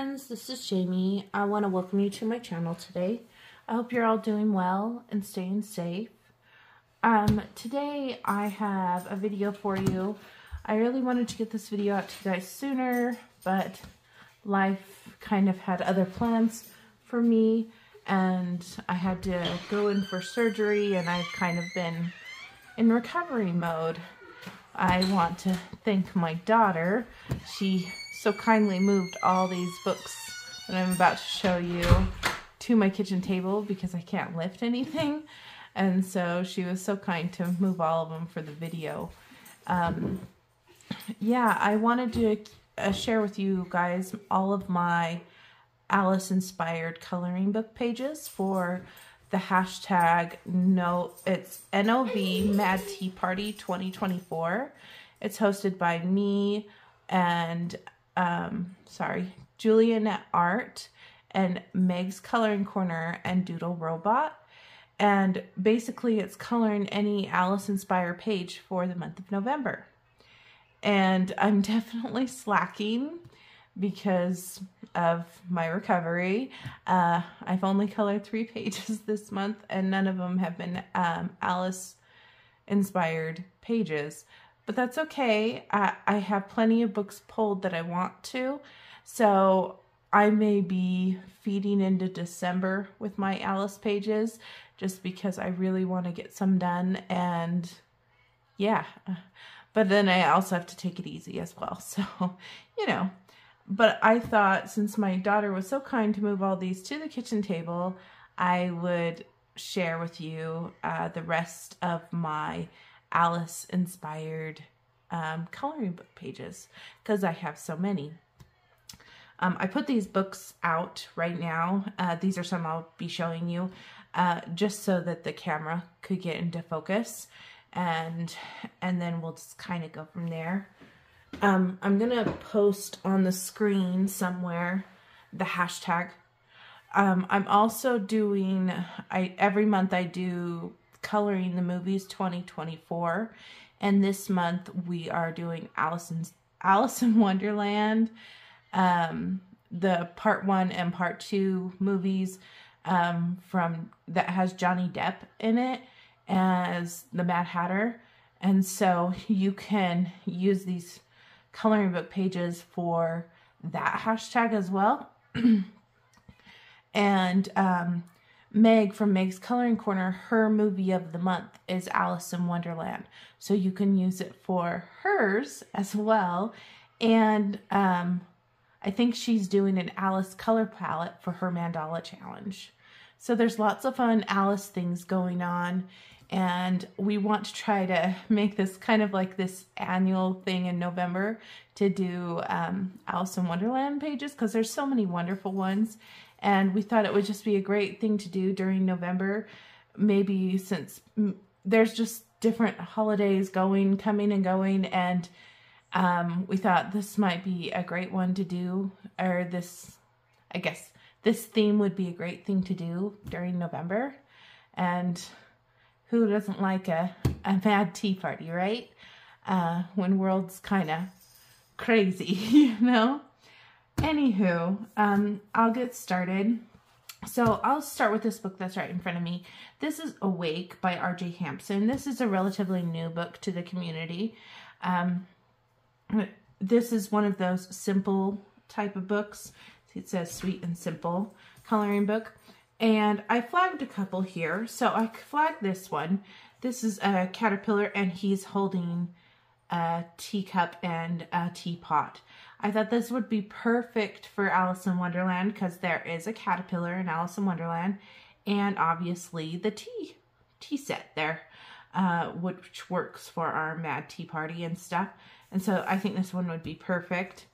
friends, this is Jamie. I want to welcome you to my channel today. I hope you're all doing well and staying safe. Today I have a video for you. I really wanted to get this video out to you guys sooner, but life kind of had other plans for me and I had to go in for surgery and I've kind of been in recovery mode. I want to thank my daughter. She so kindly moved all these books that I'm about to show you to my kitchen table because I can't lift anything. And so she was so kind to move all of them for the video. Yeah, I wanted to share with you guys all of my Alice inspired coloring book pages for the hashtag it's NOV Mad Tea Party 2024. It's hosted by me and Julian Art and Meg's Coloring Corner and Doodle Robot. And basically it's coloring any Alice inspired page for the month of November. And I'm definitely slacking because of my recovery. I've only colored 3 pages this month and none of them have been Alice inspired pages, but that's okay. I have plenty of books pulled that I want to, so I may be feeding into December with my Alice pages just because I really want to get some done, and yeah, but then I also have to take it easy as well, so you know. But I thought since my daughter was so kind to move all these to the kitchen table, I would share with you the rest of my Alice inspired coloring book pages because I have so many. I put these books out right now. These are some I'll be showing you just so that the camera could get into focus, and then we'll just kind of go from there. I'm going to post on the screen somewhere the hashtag. I'm also doing, every month I do Coloring the Movies 2024. And this month we are doing Alice in Wonderland, the part 1 and part 2 movies that has Johnny Depp in it as the Mad Hatter. And so you can use these coloring book pages for that hashtag as well. And Meg from Meg's Coloring Corner, her movie of the month is Alice in Wonderland, so you can use it for hers as well. And I think she's doing an Alice color palette for her mandala challenge. So there's lots of fun Alice things going on. And we want to try to make this kind of like this annual thing in November to do Alice in Wonderland pages because there's so many wonderful ones. And we thought it would just be a great thing to do during November. Maybe since there's just different holidays coming and going. And we thought this might be a great one to do. Or I guess this theme would be a great thing to do during November. And who doesn't like a mad tea party, right? When world's kind of crazy, you know? Anywho, I'll get started. So I'll start with this book that's right in front of me. This is Awake by R.J. Hampson. This is a relatively new book to the community. This is one of those simple type of books. It says sweet and simple coloring book. And I flagged a couple here. So I flagged this one. This is a caterpillar and he's holding a teacup and a teapot. I thought this would be perfect for Alice in Wonderland because there is a caterpillar in Alice in Wonderland. And obviously the tea set there, which works for our Mad Tea Party and stuff. And so I think this one would be perfect.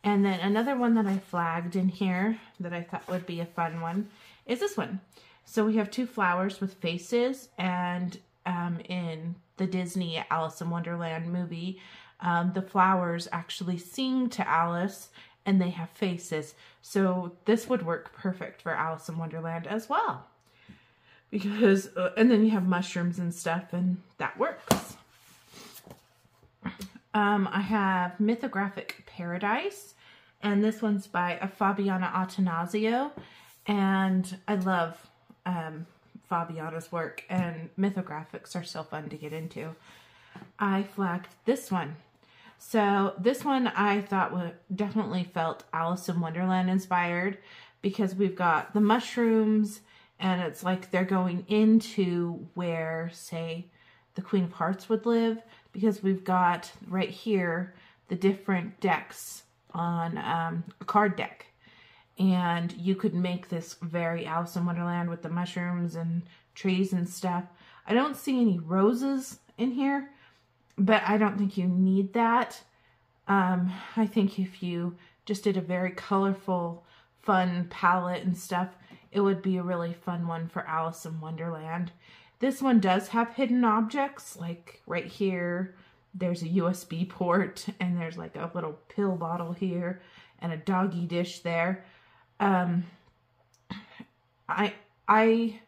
And then another one that I flagged in here that I thought would be a fun one is this one. So we have 2 flowers with faces, and in the Disney Alice in Wonderland movie, the flowers actually sing to Alice and they have faces. So this would work perfect for Alice in Wonderland as well. Because, and then you have mushrooms and stuff and that works. I have Mythographic Paradise, And this one's by Fabiana Attanasio. And I love Fabiana's work, and mythographics are so fun to get into. I flagged this one. So this one I thought definitely felt Alice in Wonderland inspired, because we've got the mushrooms, and it's like they're going into where, say, the Queen of Hearts would live, because we've got right here the different decks on a card deck. And you could make this very Alice in Wonderland with the mushrooms and trees and stuff. I don't see any roses in here, but I don't think you need that. I think if you just did a very colorful, fun palette and stuff, it would be a really fun one for Alice in Wonderland. This one does have hidden objects, like right here, there's a USB port, and there's like a little pill bottle here, and a doggy dish there. I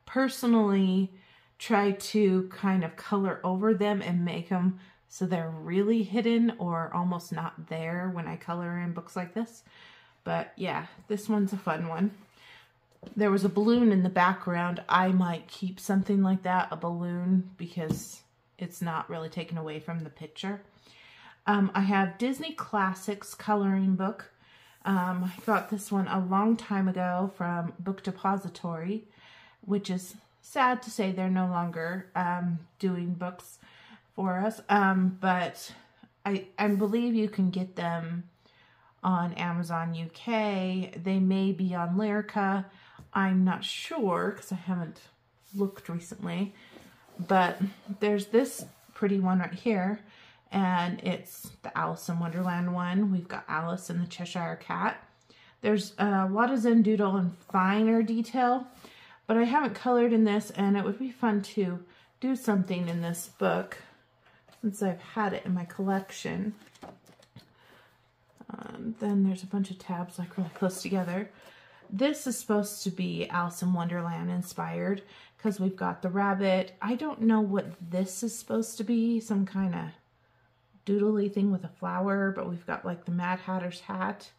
personally try to kind of color over them and make them so they're really hidden or almost not there when I color in books like this. But yeah, this one's a fun one. There was a balloon in the background. I might keep something like that, a balloon, because it's not really taken away from the picture. I have Disney Classics coloring book. I got this one a long time ago from Book Depository, which is sad to say they're no longer doing books for us. But I believe you can get them on Amazon UK. They may be on Lyrica. I'm not sure because I haven't looked recently. But there's this pretty one right here, and it's the Alice in Wonderland one. We've got Alice and the Cheshire Cat. There's a lot of Zen Doodle and finer detail, but I haven't colored in this, and it would be fun to do something in this book since I've had it in my collection. Then there's a bunch of tabs like really close together. This is supposed to be Alice in Wonderland inspired because we've got the rabbit. I don't know what this is supposed to be, some kind of doodly thing with a flower, but we've got like the Mad Hatter's hat.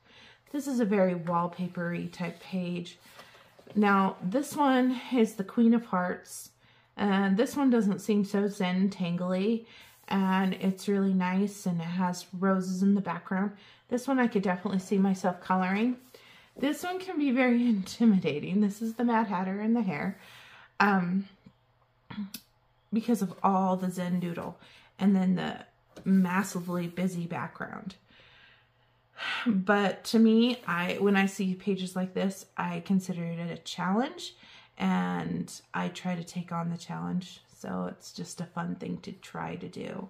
This is a very wallpapery type page. Now this one is the Queen of Hearts, and this one doesn't seem so zen tangly, and it's really nice, and it has roses in the background. This one I could definitely see myself coloring. This one can be very intimidating. This is the Mad Hatter in the hair, because of all the Zen Doodle and then the massively busy background. But to me, when I see pages like this, I consider it a challenge, and I try to take on the challenge. So it's just a fun thing to try to do.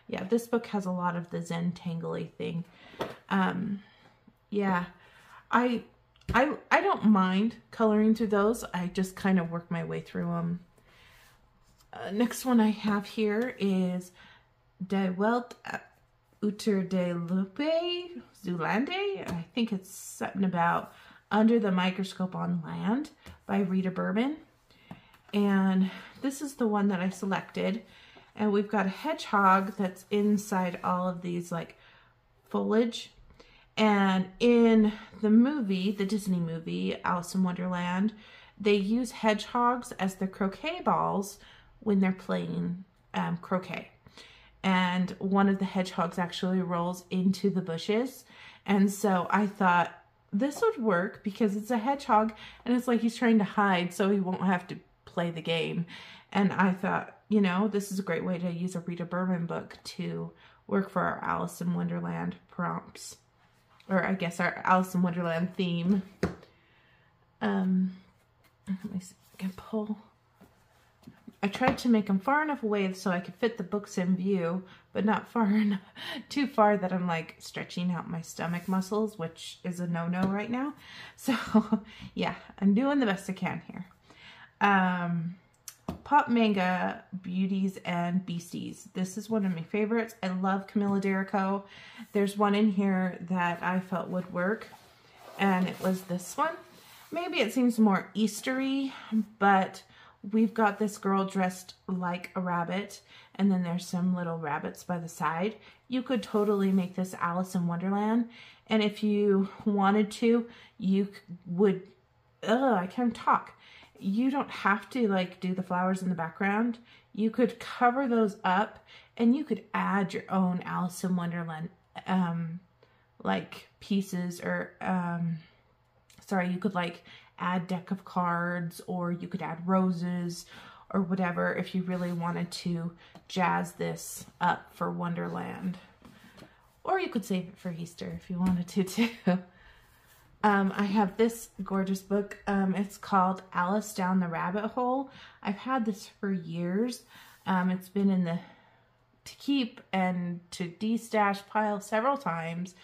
Yeah, this book has a lot of the Zen tangly thing. Yeah, I don't mind coloring through those. I just kind of work my way through them. Next one I have here is De Welt Uter de Lupe Zulande. I think it's something about Under the Microscope on Land by Rita Berman. And this is the one that I selected. And we've got a hedgehog that's inside all of these like foliage. And in the movie, the Disney movie, Alice in Wonderland, they use hedgehogs as their croquet balls when they're playing croquet. And one of the hedgehogs actually rolls into the bushes. And so I thought this would work because it's a hedgehog and it's like he's trying to hide so he won't have to play the game. And I thought, you know, this is a great way to use a Rita Berman book to work for our Alice in Wonderland prompts. Or I guess our Alice in Wonderland theme. Let me see if I can pull. I tried to make them far enough away so I could fit the books in view, but not far enough, too far that I'm like stretching out my stomach muscles, which is a no-no right now. So yeah, I'm doing the best I can here. Pop Manga Beauties and Beasties. This is one of my favorites. I love Camilla Derico. There's one in here that I felt would work, and it was this one. Maybe it seems more Eastery, but we've got this girl dressed like a rabbit, and then there's some little rabbits by the side. You could totally make this Alice in Wonderland, and if you wanted to, you would, I can't talk. You don't have to like do the flowers in the background. You could cover those up, and you could add your own Alice in Wonderland like pieces, or you could like add deck of cards, or you could add roses or whatever if you really wanted to jazz this up for Wonderland. Or you could save it for Easter if you wanted to too. I have this gorgeous book. It's called Alice Down the Rabbit Hole. I've had this for years. It's been in the to keep and to de-stash pile several times.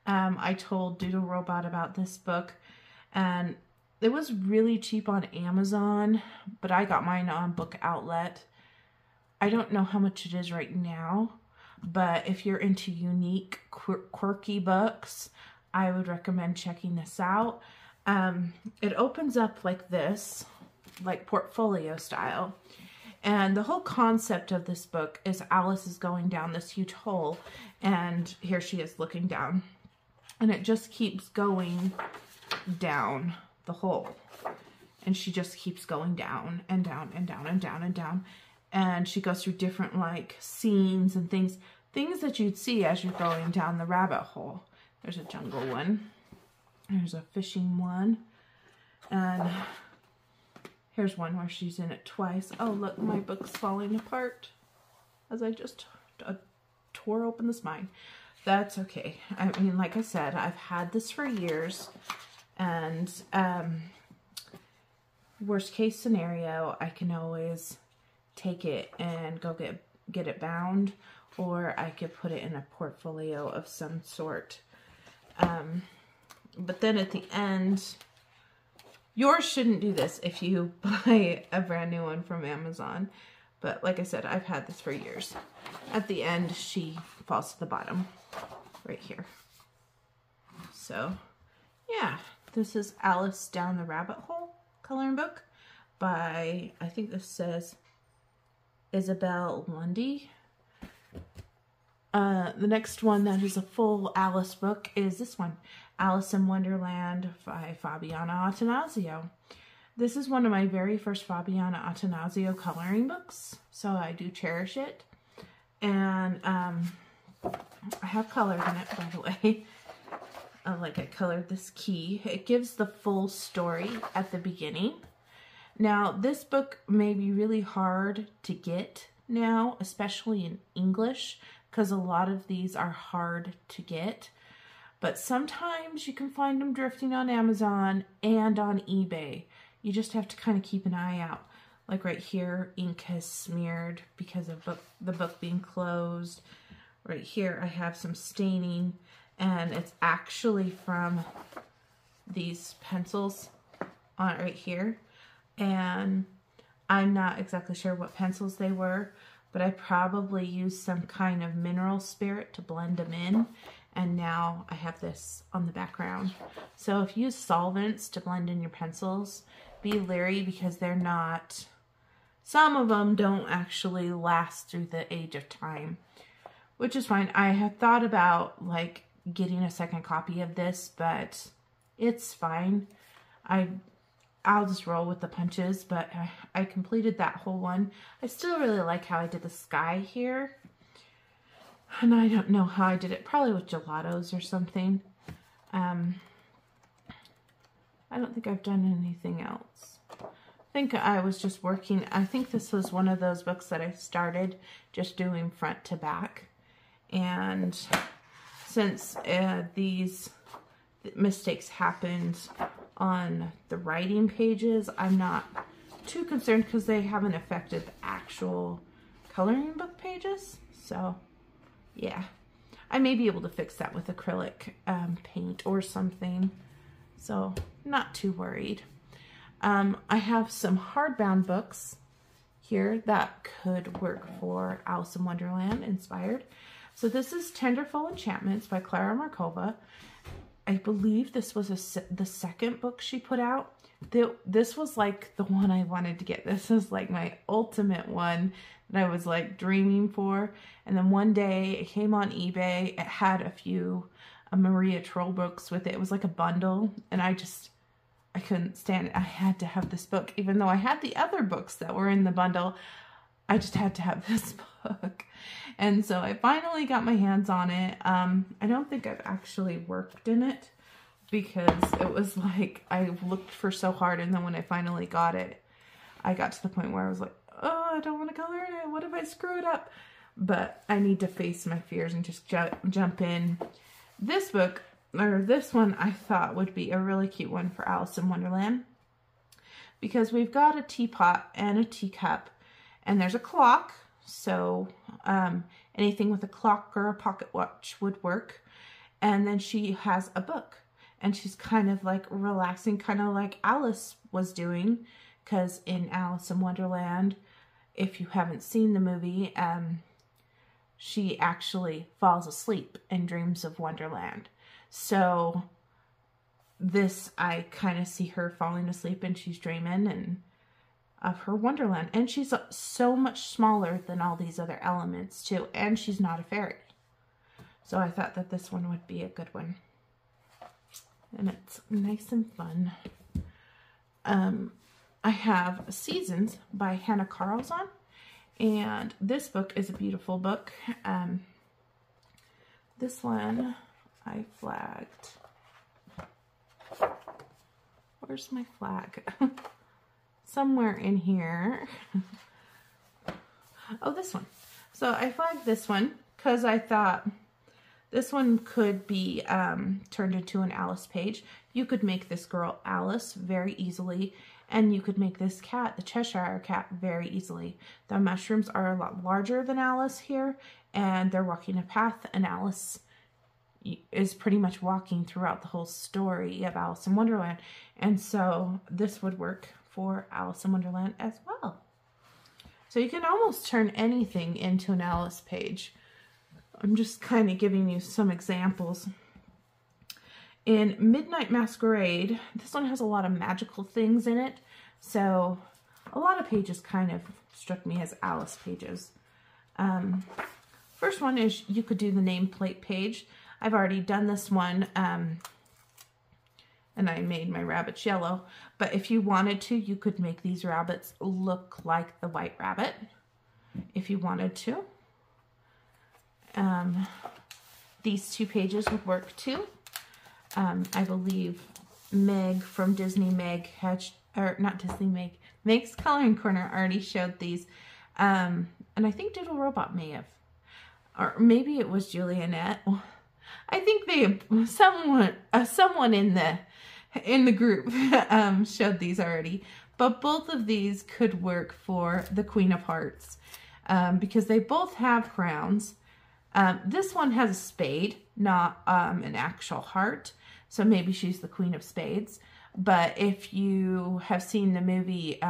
I told Doodle Robot about this book, and it was really cheap on Amazon, but I got mine on Book Outlet. I don't know how much it is right now, but if you're into unique, quirky books, I would recommend checking this out. It opens up like this, like portfolio style. And the whole concept of this book is Alice is going down this huge hole, and here she is looking down. And it just keeps going down the hole. And she just keeps going down and down and down and down and down. And she goes through different like scenes and things that you'd see as you're going down the rabbit hole. There's a jungle one. There's a fishing one. And here's one where she's in it twice. Oh, look, my book's falling apart as I just tore open the spine. That's okay. I mean, like I said, I've had this for years. And worst case scenario, I can always take it and go get it bound, or I could put it in a portfolio of some sort. But then at the end, yours shouldn't do this if you buy a brand new one from Amazon. But like I said, I've had this for years. At the end, she falls to the bottom right here. So, yeah, this is Alice Down the Rabbit Hole coloring book by, I think this says Isabel Lundy. The next one that is a full Alice book is this one, Alice in Wonderland by Fabiana Attanasio. This is one of my very first Fabiana Attanasio coloring books, so I do cherish it. And I have colors in it, by the way. Like I colored this key. It gives the full story at the beginning. Now, this book may be really hard to get now, especially in English, because a lot of these are hard to get. But sometimes you can find them drifting on Amazon and on eBay. You just have to kind of keep an eye out. Like right here, ink has smeared because of the book being closed. Right here, I have some staining, and it's actually from these pencils on right here. And I'm not exactly sure what pencils they were, but I probably used some kind of mineral spirit to blend them in. And now I have this on the background. So if you use solvents to blend in your pencils, be leery because they're not, some of them don't actually last through the age of time, which is fine. I had thought about like getting a second copy of this, but it's fine. I'll just roll with the punches, but I completed that whole one. I still really like how I did the sky here. And I don't know how I did it, probably with gelatos or something. I don't think I've done anything else. I think I was just working. I think this was one of those books that I started just doing front to back. And since these mistakes happened on the writing pages, I'm not too concerned because they haven't affected the actual coloring book pages. So yeah, I may be able to fix that with acrylic paint or something. So not too worried. I have some hardbound books here that could work for Alice in Wonderland inspired. So this is Tenderful Enchantments by Clara Markova. I believe this was the second book she put out. this was like the one I wanted to get. This is like my ultimate one that I was like dreaming for. And then one day it came on eBay. It had a few Maria Troll books with it. It was like a bundle, and I couldn't stand it. I had to have this book, even though I had the other books that were in the bundle. I just had to have this book. And so I finally got my hands on it. I don't think I've actually worked in it, because it was like I looked for so hard, and then when I finally got it, I got to the point where I was like, oh, I don't want to color it. What if I screw it up? But I need to face my fears and just jump in. This book, or this one, I thought would be a really cute one for Alice in Wonderland, because we've got a teapot and a teacup, and there's a clock, so anything with a clock or a pocket watch would work. And then she has a book, and she's kind of like relaxing, kind of like Alice was doing, because in Alice in Wonderland, if you haven't seen the movie, she actually falls asleep and dreams of Wonderland. So this, I kind of see her falling asleep, and she's dreaming and of her Wonderland. And she's so much smaller than all these other elements too, and she's not a fairy. So I thought that this one would be a good one. And it's nice and fun. I have Seasons by Hannah Carlson. And this book is a beautiful book. This one I flagged. Where's my flag? Somewhere in here. Oh, this one. So I flagged this one because I thought this one could be turned into an Alice page. You could make this girl Alice very easily. And you could make this cat, the Cheshire Cat, very easily. The mushrooms are a lot larger than Alice here, and they're walking a path, and Alice is pretty much walking throughout the whole story of Alice in Wonderland. And so this would work for Alice in Wonderland as well. So you can almost turn anything into an Alice page. I'm just kind of giving you some examples. In Midnight Masquerade, this one has a lot of magical things in it, so a lot of pages kind of struck me as Alice pages. First one is you could do the nameplate page. I've already done this one, and I made my rabbits yellow, but if you wanted to, you could make these rabbits look like the White Rabbit, if you wanted to. These two pages would work too. I believe Meg from Disney Meg had, or not Disney Meg, Meg's Coloring Corner already showed these. And I think Doodle Robot may have, or maybe it was Julianette. I think someone in the group showed these already. But both of these could work for the Queen of Hearts because they both have crowns. This one has a spade, not an actual heart. So maybe she's the Queen of Spades. But if you have seen the movie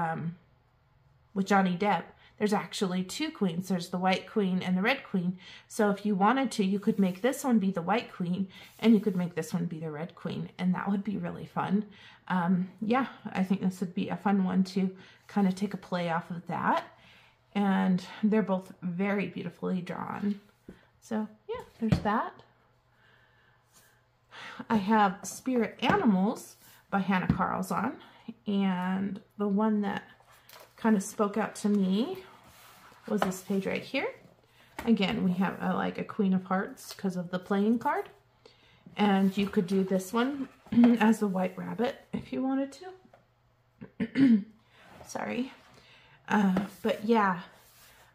with Johnny Depp, there's actually two queens. There's the White Queen and the Red Queen. So if you wanted to, you could make this one be the White Queen, and you could make this one be the Red Queen, and that would be really fun. Yeah, I think this would be a fun one to kind of take a play off of that. And they're both very beautifully drawn. So yeah, there's that. I have Spirit Animals by Hannah Carlson, and the one that kind of spoke out to me was this page right here. Again, we have like a Queen of Hearts because of the playing card, and you could do this one as a White Rabbit if you wanted to. Sorry, but yeah,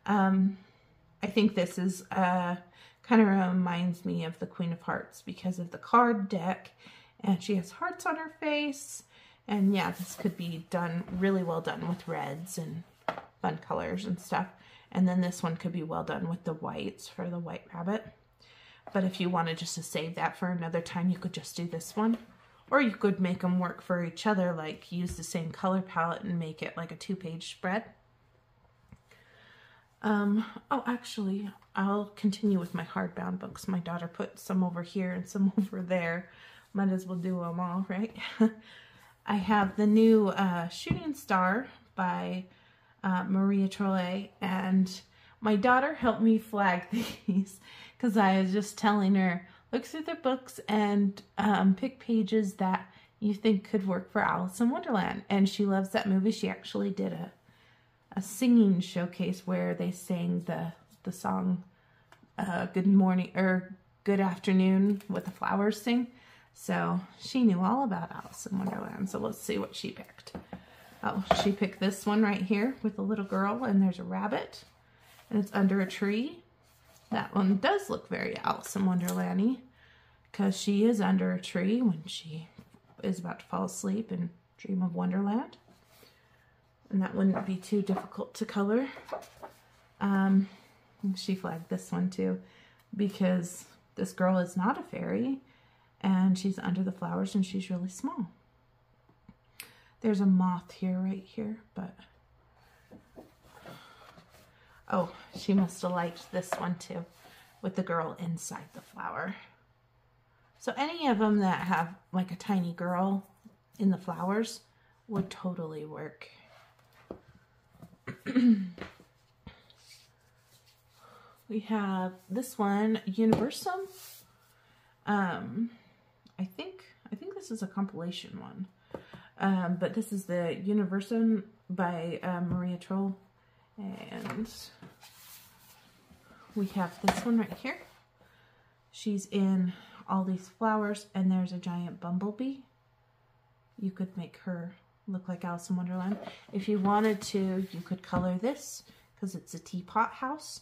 I think this is kind of reminds me of the Queen of Hearts because of the card deck, and she has hearts on her face. And yeah, this could be done really well done with reds and fun colors and stuff. And then this one could be well done with the whites for the White Rabbit. But if you wanted just to save that for another time, you could just do this one. Or you could make them work for each other, like use the same color palette and make it like a 2-page spread. Oh, actually, I'll continue with my hardbound books. My daughter put some over here and some over there. Might as well do them all, right? I have the new Shooting Star by Maria Trolle, and my daughter helped me flag these because I was just telling her, look through the books and pick pages that you think could work for Alice in Wonderland. And she loves that movie. She actually did a singing showcase where they sang the song Good Morning or Good Afternoon with the Flowers Sing. So she knew all about Alice in Wonderland. So let's see what she picked. Oh, she picked this one right here with a little girl, and there's a rabbit, and it's under a tree. That one does look very Alice in Wonderland-y because she is under a tree when she is about to fall asleep and dream of Wonderland. And that wouldn't be too difficult to color. She flagged this one too because this girl is not a fairy and she's under the flowers and she's really small. There's a moth here, right here, but oh, she must have liked this one too with the girl inside the flower. So any of them that have like a tiny girl in the flowers would totally work. We have this one, Universum. I think this is a compilation one. But this is the Universum by Maria Trolle. And we have this one right here. She's in all these flowers and there's a giant bumblebee. You could make her look like Alice in Wonderland. If you wanted to, you could color this because it's a teapot house.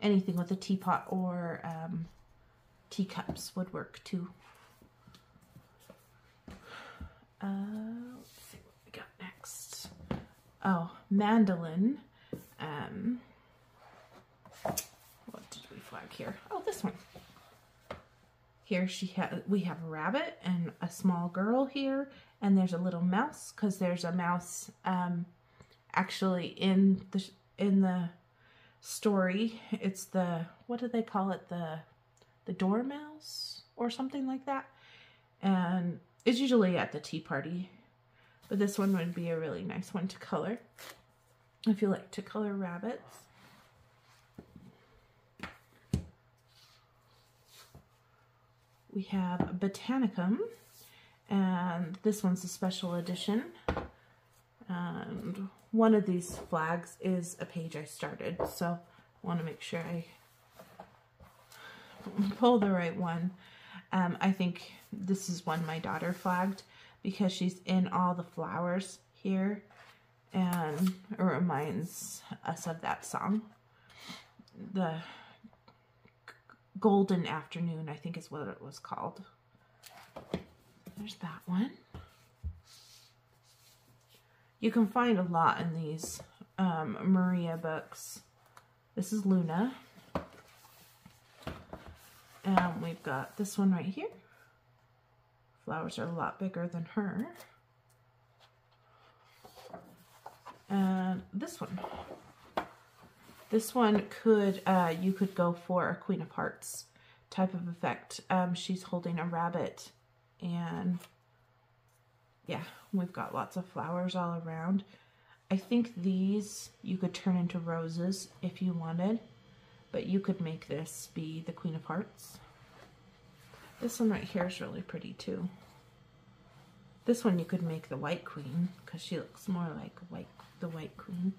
Anything with a teapot or teacups would work too. Let's see what we got next. Oh, mandolin. What did we flag here? Oh, this one. Here we have a rabbit and a small girl here, and there's a little mouse because there's a mouse actually in the story. It's the, what do they call it? The dormouse or something like that. And it's usually at the tea party, but this one would be a really nice one to color if you like to color rabbits. We have Botanicum, and this one's a special edition. And one of these flags is a page I started, so I want to make sure I pull the right one. I think this is one my daughter flagged because she's in all the flowers here, and it reminds us of that song. The Golden Afternoon, I think is what it was called. There's that one. You can find a lot in these Maria books. This is Luna. And we've got this one right here. Flowers are a lot bigger than her. And this one. This one could, you could go for a Queen of Hearts type of effect. She's holding a rabbit, and yeah, we've got lots of flowers all around. I think these you could turn into roses if you wanted, but you could make this be the Queen of Hearts. This one right here is really pretty too. This one you could make the White Queen because she looks more like the White Queen.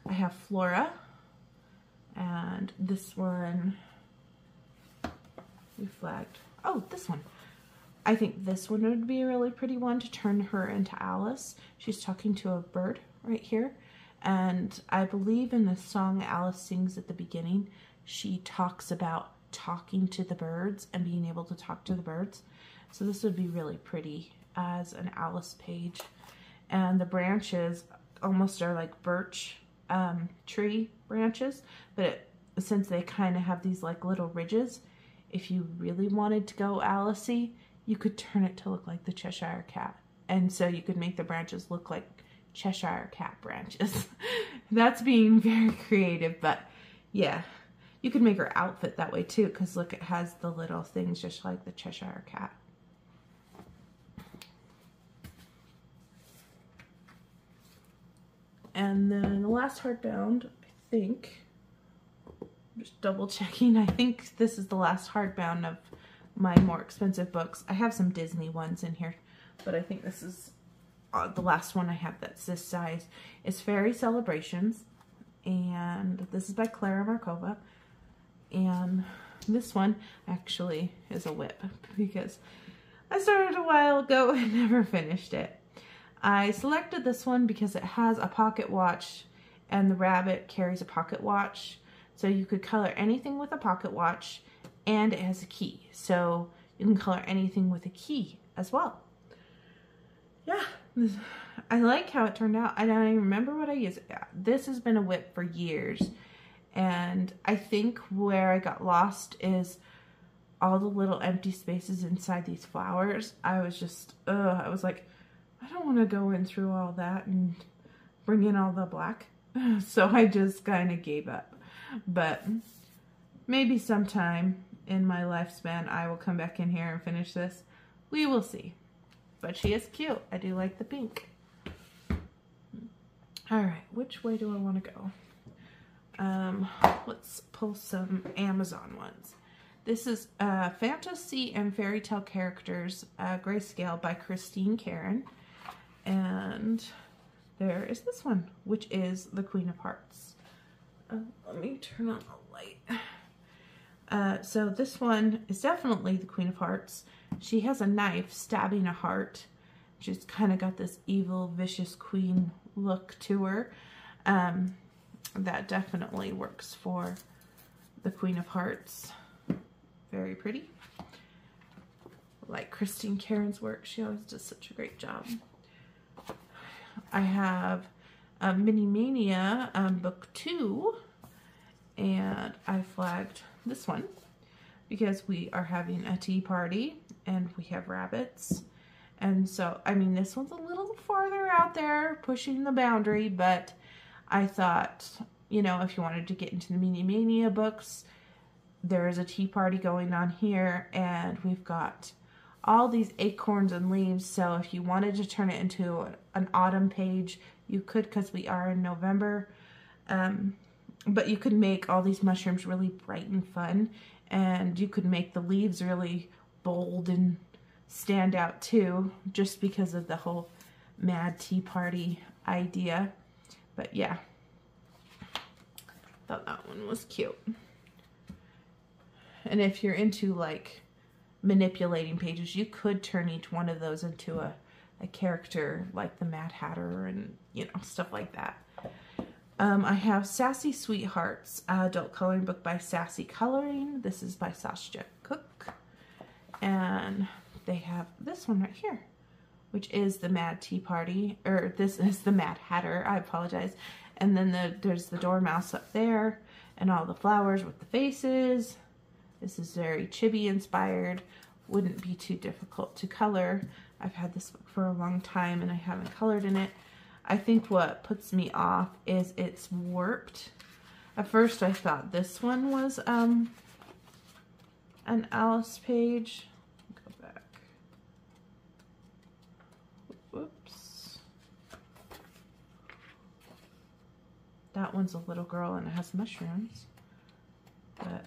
I have Flora, and this one we flagged. Oh, this one. I think this one would be a really pretty one to turn her into Alice. She's talking to a bird right here, and I believe in the song Alice sings at the beginning, she talks about talking to the birds and being able to talk to the birds. So this would be really pretty as an Alice page. And the branches almost are like birch tree branches, but since they kind of have these like little ridges, if you really wanted to go Alice-y, you could turn it to look like the Cheshire Cat. And so you could make the branches look like Cheshire Cat branches. That's being very creative, but yeah, You could make her outfit that way too, because look, it has the little things just like the Cheshire Cat. And then the last hardbound, I think, just double checking, I think this is the last hardbound of my more expensive books. I have some Disney ones in here, but I think this is the last one I have that's this size. It's Fairy Celebrations, and this is by Clara Markova. And this one actually is a whip because I started a while ago and never finished it. I selected this one because it has a pocket watch, and the rabbit carries a pocket watch. So you could color anything with a pocket watch, and it has a key. So you can color anything with a key as well. Yeah, I like how it turned out. I don't even remember what I used. This has been a whip for years. And I think where I got lost is all the little empty spaces inside these flowers. I was just, I was like, I don't want to go in through all that and bring in all the black. So I just kind of gave up. But maybe sometime in my lifespan I will come back in here and finish this. We will see. But she is cute. I do like the pink. Alright, which way do I want to go? Let's pull some Amazon ones. This is Fantasy and Fairy Tale Characters, Grayscale by Christine Karen. And there is this one, which is the Queen of Hearts. Let me turn on the light. So this one is definitely the Queen of Hearts. She has a knife stabbing a heart. She's kind of got this evil, vicious queen look to her. That definitely works for the Queen of Hearts. Very pretty. Like Christine Karen's work, she always does such a great job. I have Mini Mania book 2, and I flagged this one because we are having a tea party and we have rabbits. And so, I mean, this one's a little farther out there, pushing the boundary, but I thought, you know, if you wanted to get into the Mini Mania books, there is a tea party going on here, and we've got all these acorns and leaves. So if you wanted to turn it into an autumn page, you could, because we are in November. But you could make all these mushrooms really bright and fun, and you could make the leaves really bold and stand out too, just because of the whole Mad Tea Party idea. But yeah, thought that one was cute. And if you're into like manipulating pages, you could turn each one of those into a character like the Mad Hatter and, you know, stuff like that. I have Sassy Sweethearts, adult coloring book by Sassy Coloring. This is by Sasha Cook. And they have this one right here, which is the Mad Tea Party, or this is the Mad Hatter, I apologize. And then there's the Dormouse up there, and all the flowers with the faces. This is very chibi inspired, wouldn't be too difficult to color. I've had this book for a long time and I haven't colored in it. I think what puts me off is it's warped. At first I thought this one was an Alice page. Go back. Whoops. That one's a little girl and it has mushrooms. But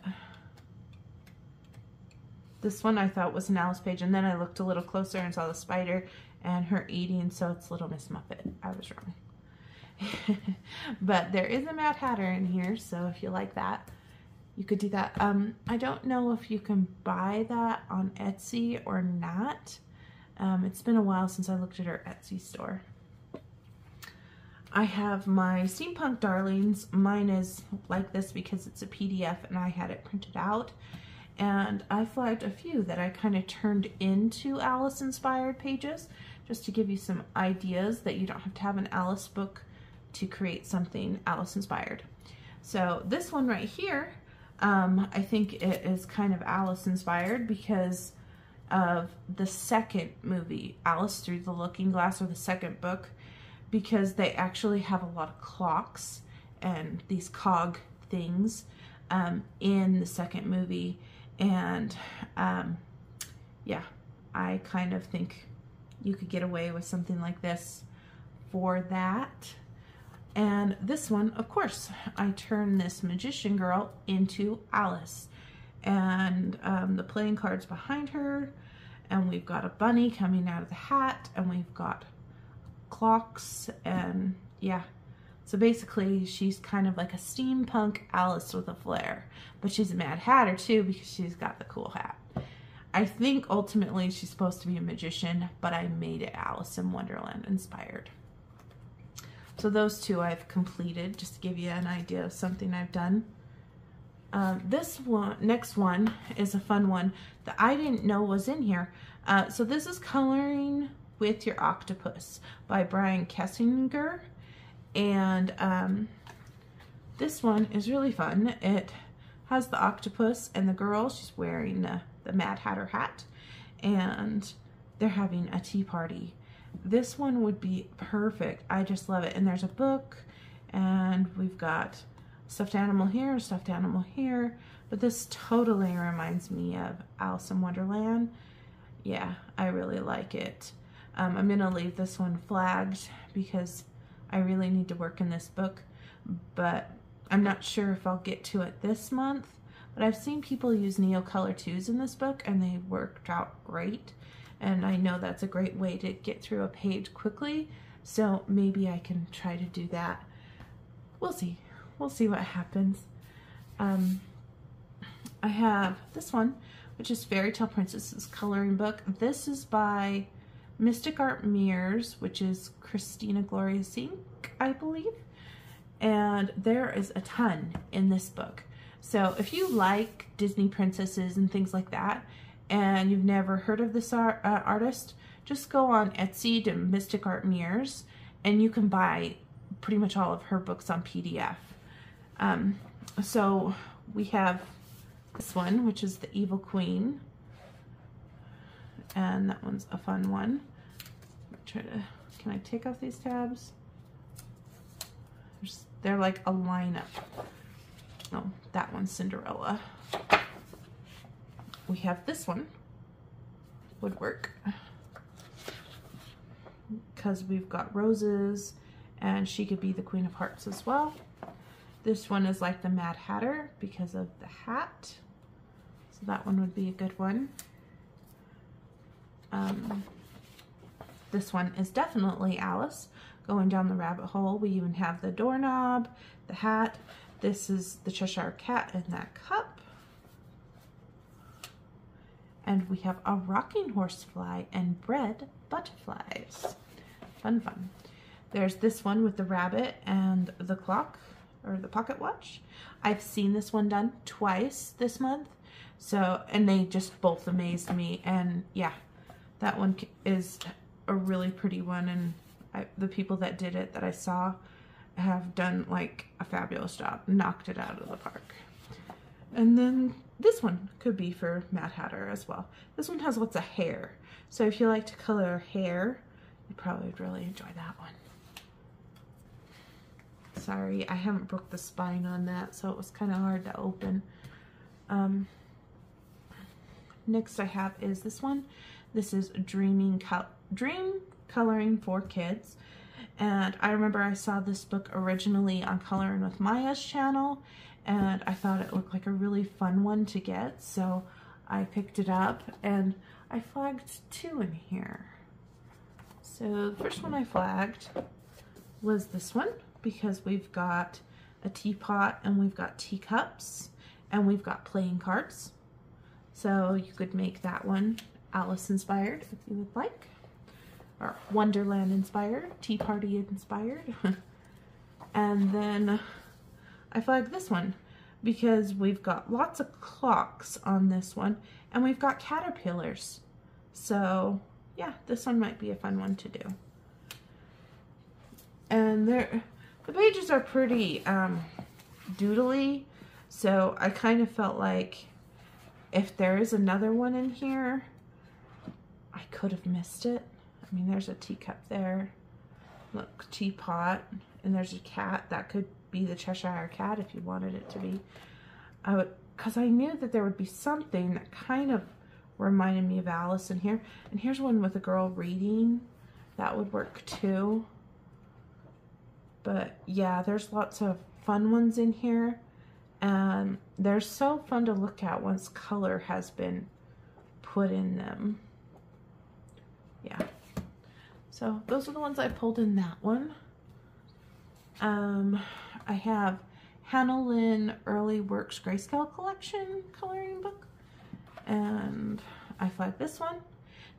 this one I thought was an Alice page, and then I looked a little closer and saw the spider and her eating, so it's Little Miss Muffet. I was wrong. But there is a Mad Hatter in here, so if you like that, you could do that. I don't know if you can buy that on Etsy or not. It's been a while since I looked at her Etsy store. I have my Steampunk Darlings. Mine is like this because it's a PDF and I had it printed out. And I flagged a few that I kind of turned into Alice inspired pages, just to give you some ideas that you don't have to have an Alice book to create something Alice inspired. So this one right here, I think it is kind of Alice inspired because of the second movie, Alice Through the Looking Glass, or the second book, because they actually have a lot of clocks and these cog things. in the second movie. And yeah, I kind of think you could get away with something like this for that. And this one, of course, I turned this magician girl into Alice. And the playing cards behind her, and we've got a bunny coming out of the hat, and we've got clocks, and yeah. So basically, she's kind of like a steampunk Alice with a flair. But she's a Mad Hatter too, because she's got the cool hat. I think ultimately she's supposed to be a magician, but I made it Alice in Wonderland inspired. So those two I've completed, just to give you an idea of something I've done. This one, next one, is a fun one that I didn't know was in here. So this is Coloring with Your Octopus by Brian Kessinger. And this one is really fun. It has the octopus and the girl. She's wearing the Mad Hatter hat. And they're having a tea party. This one would be perfect. I just love it. And there's a book. And we've got stuffed animal here, stuffed animal here, but this totally reminds me of Alice in Wonderland. Yeah, I really like it. I'm gonna leave this one flagged because I really need to work in this book, but I'm not sure if I'll get to it this month. But I've seen people use Neo Color 2s in this book and they worked out great, and I know that's a great way to get through a page quickly, so maybe I can try to do that. We'll see. We'll see what happens. I have this one, which is Fairy Tale Princess's coloring book. This is by Mystic Art Mirrors, which is Christina Gloria Sink, I believe. And there is a ton in this book. So if you like Disney princesses and things like that, and you've never heard of this artist, just go on Etsy to Mystic Art Mirrors, and you can buy pretty much all of her books on PDF. So we have this one, which is the Evil Queen, and that one's a fun one. Can I take off these tabs? They're like a lineup. Oh, that one's Cinderella. We have this one, Woodwork, because we've got roses, and she could be the Queen of Hearts as well. This one is like the Mad Hatter because of the hat. So that one would be a good one. This one is definitely Alice going down the rabbit hole. We even have the doorknob, the hat. This is the Cheshire Cat in that cup. And we have a rocking horsefly and bread butterflies. Fun, fun. There's this one with the rabbit and the clock, or the pocket watch. I've seen this one done twice this month. So, and they just both amazed me. And yeah, that one is a really pretty one. And the people that did it that I saw have done like a fabulous job, knocked it out of the park. And then this one could be for Mad Hatter as well. This one has lots of hair. So if you like to color hair, you probably would really enjoy that one. Sorry, I haven't broke the spine on that, so it was kind of hard to open. Next I have is this one. This is Dream Coloring for Kids. And I remember I saw this book originally on Coloring with Maya's channel, and I thought it looked like a really fun one to get, so I picked it up, and I flagged two in here. So the first one I flagged was this one, because we've got a teapot and we've got teacups and we've got playing cards. So you could make that one Alice inspired if you would like, or Wonderland inspired, Tea Party inspired. And then I flagged this one because we've got lots of clocks on this one and we've got caterpillars. So yeah, this one might be a fun one to do. And the pages are pretty doodly, so I kind of felt like if there is another one in here, I could have missed it. I mean, there's a teacup there, look, teapot, and there's a cat. That could be the Cheshire Cat if you wanted it to be. because I knew that there would be something that kind of reminded me of Alice in here. And here's one with a girl reading. That would work too. But yeah, there's lots of fun ones in here. And they're so fun to look at once color has been put in them. Yeah. So those are the ones I pulled in that one. I have Hannah Lynn Early Works Grayscale Collection coloring book. And I flagged this one.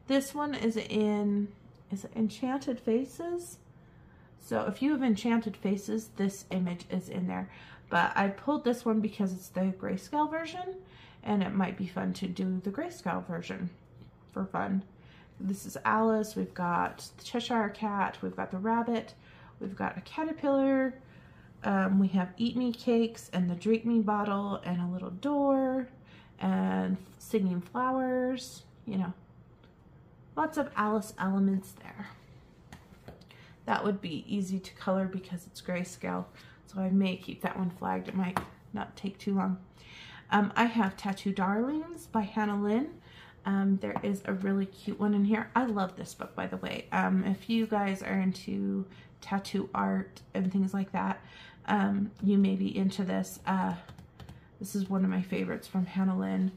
This one is in, is it Enchanted Faces? So if you have Enchanted Faces, this image is in there. But I pulled this one because it's the grayscale version, and it might be fun to do the grayscale version for fun. This is Alice. We've got the Cheshire Cat. We've got the rabbit. We've got a caterpillar. We have Eat Me cakes and the Drink Me bottle and a little door and singing flowers. You know, lots of Alice elements there. That would be easy to color because it's grayscale. So I may keep that one flagged. It might not take too long. I have Tattoo Darlings by Hannah Lynn. There is a really cute one in here. I love this book, by the way. If you guys are into tattoo art and things like that, you may be into this. This is one of my favorites from Hannah Lynn.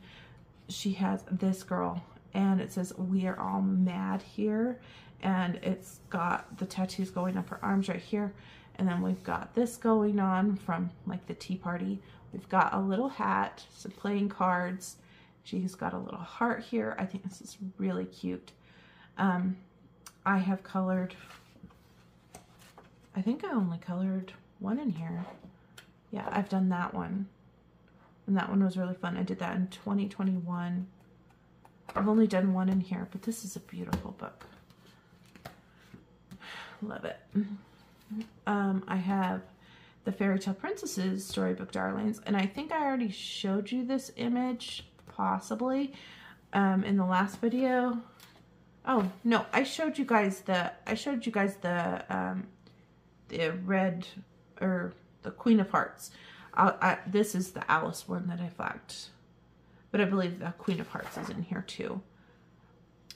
She has this girl, and it says, "We are all mad here." And it's got the tattoos going up her arms right here. And then we've got this going on from like the tea party. We've got a little hat, some playing cards. She's got a little heart here. I think this is really cute. I have colored, I think I only colored one in here. Yeah, I've done that one. And that one was really fun. I did that in 2021. I've only done one in here, but this is a beautiful book. Love it. I have the Fairy Tale Princesses Storybook Darlings, and I think I already showed you this image, possibly, in the last video. Oh no, I showed you guys the red, or the Queen of Hearts. This is the Alice one that I flagged, but I believe the Queen of Hearts is in here too.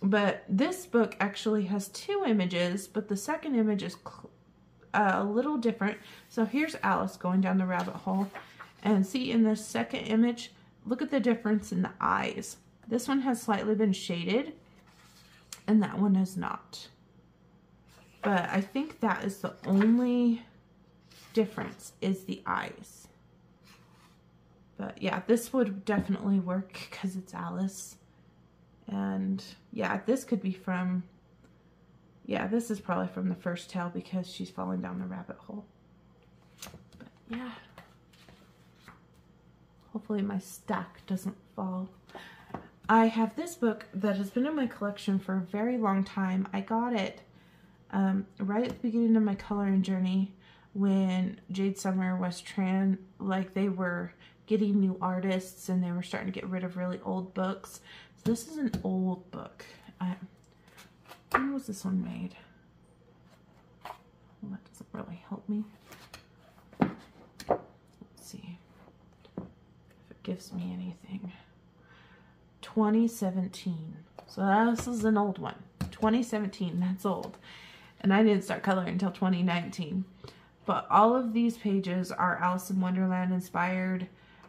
But this book actually has two images, but the second image is a little different. So here's Alice going down the rabbit hole. And see, in the second image, look at the difference in the eyes. This one has slightly been shaded, and that one has not. But I think that is the only difference, is the eyes. But yeah, this would definitely work because it's Alice. And yeah, this could be from, yeah, this is probably from the first tale because she's falling down the rabbit hole. But yeah, hopefully my stack doesn't fall. I have this book that has been in my collection for a very long time. I got it right at the beginning of my coloring journey when Jade Summer was they were getting new artists and they were starting to get rid of really old books. So this is an old book. When was this one made? Well, that doesn't really help me. Let's see if it gives me anything. 2017. So this is an old one. 2017, that's old. And I didn't start coloring until 2019. But all of these pages are Alice in Wonderland inspired.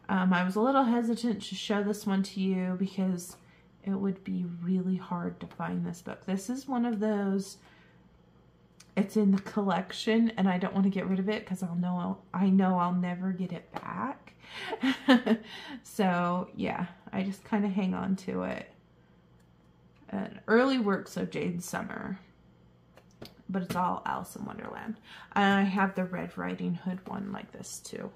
I was a little hesitant to show this one to you because it would be really hard to find this book. This is one of those, it's in the collection and I don't want to get rid of it because I know I'll never get it back. So yeah, I just kind of hang on to it. Early works of Jade Summer, but it's all Alice in Wonderland. I have the Red Riding Hood one like this too.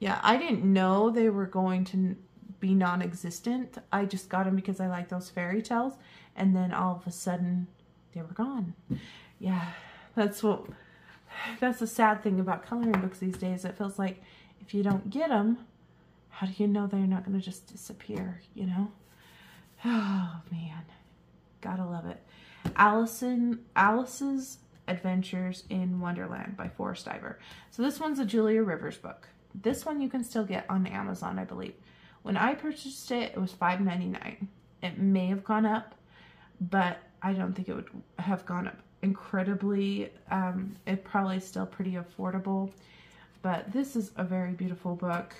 Yeah, I didn't know they were going to be non-existent. I just got them because I like those fairy tales, and then all of a sudden they were gone. Yeah, that's the sad thing about coloring books these days. It feels like if you don't get them, how do you know they're not going to just disappear, you know? Oh man, gotta love it. Alice's Adventures in Wonderland by Forrest Iver. So this one's a Julia Rivers book. This one you can still get on Amazon, I believe. When I purchased it, it was $5.99. It may have gone up, but I don't think it would have gone up incredibly. It probably is still pretty affordable, but this is a very beautiful book,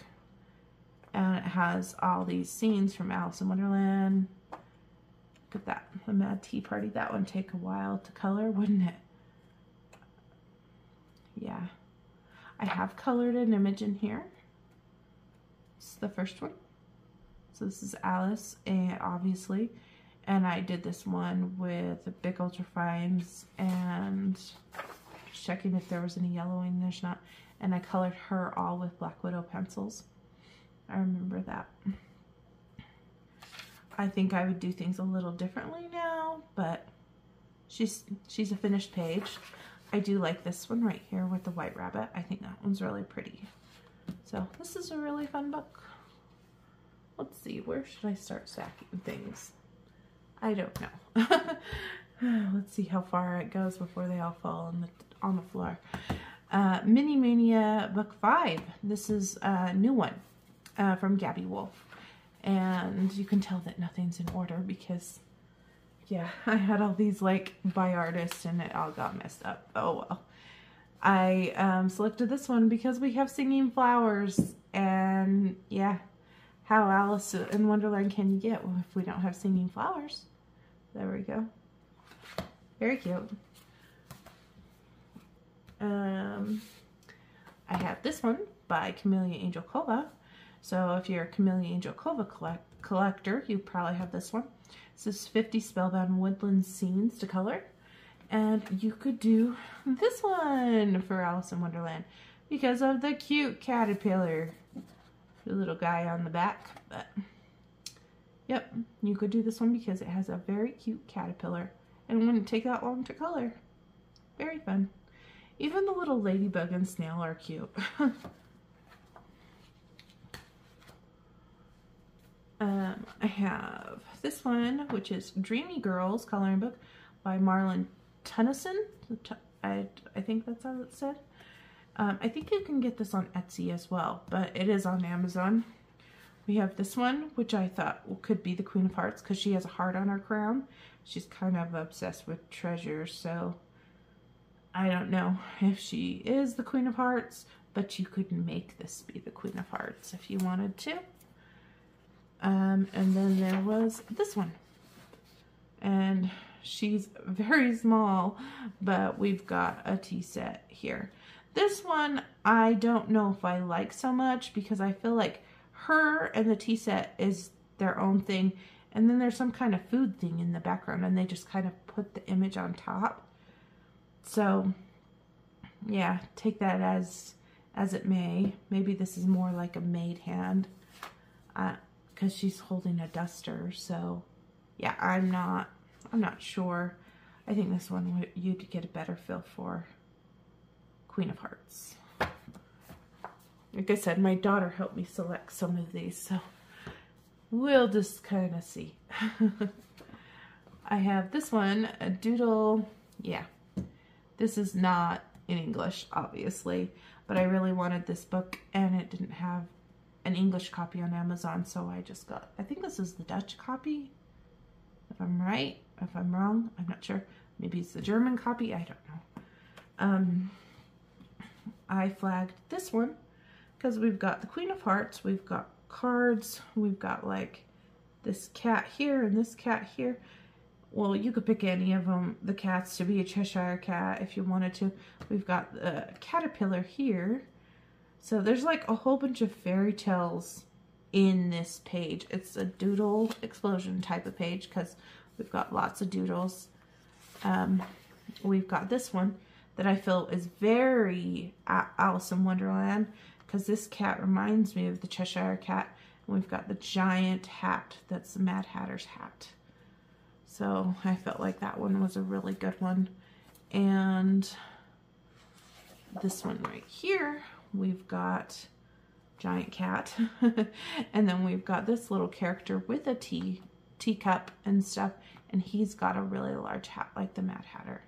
and it has all these scenes from Alice in Wonderland. Look at that, the Mad Tea Party. That one take a while to color, wouldn't it? Yeah, I have colored an image in here. This is the first one. So this is Alice, and obviously, and I did this one with the big ultrafines and just checking if there was any yellowing. There's not, and I colored her all with Black Widow pencils. I remember that. I think I would do things a little differently now, but she's a finished page. I do like this one right here with the white rabbit. I think that one's really pretty. So this is a really fun book. Let's see, where should I start stacking things? I don't know. Let's see how far it goes before they all fall on the floor. Mini Mania Book 5. This is a new one from Gabby Wolf. And you can tell that nothing's in order because, yeah, I had all these like by artists and it all got messed up. Oh well. I selected this one because we have singing flowers, and yeah, how Alice in Wonderland can you get if we don't have singing flowers? There we go. Very cute. I have this one by Camellia Angelkova. So if you're a Camellia Angelkova collector, you probably have this one. This is 50 Spellbound Woodland Scenes to color. And you could do this one for Alice in Wonderland because of the cute caterpillar. The little guy on the back. But yep, you could do this one because it has a very cute caterpillar and it wouldn't take that long to color. Very fun. Even the little ladybug and snail are cute. I have this one, which is Dreamy Girls coloring book by Marlon Tennyson. I think that's how it's said. I think you can get this on Etsy as well, but it is on Amazon. We have this one, which I thought could be the Queen of Hearts because she has a heart on her crown. She's kind of obsessed with treasures, so I don't know if she is the Queen of Hearts, but you could make this be the Queen of Hearts if you wanted to. And then there was this one, and she's very small, but we've got a tea set here. This one I don't know if I like so much because I feel like her and the tea set is their own thing, and then there's some kind of food thing in the background and they just kind of put the image on top. So yeah, take that as it may. Maybe this is more like a maid hand because she's holding a duster. So yeah, I'm not sure. I think this one you'd get a better feel for Queen of Hearts. Like I said, my daughter helped me select some of these, so we'll just kind of see. I have this one, a doodle. Yeah, this is not in English, obviously, but I really wanted this book, and it didn't have an English copy on Amazon, so I just got, I think this is the Dutch copy, if I'm right. If I'm wrong, I'm not sure. Maybe it's the German copy, I don't know. I flagged this one because we've got the Queen of Hearts, we've got cards, we've got like this cat here and this cat here. Well, you could pick any of them, the cats, to be a Cheshire cat if you wanted to. We've got the caterpillar here. So there's like a whole bunch of fairy tales in this page. It's a doodle explosion type of page because we've got lots of doodles. We've got this one that I feel is very Alice in Wonderland because this cat reminds me of the Cheshire Cat. And we've got the giant hat that's the Mad Hatter's hat. So I felt like that one was a really good one. And this one right here, we've got giant cat. And then we've got this little character with a teacup and stuff. And he's got a really large hat like the Mad Hatter.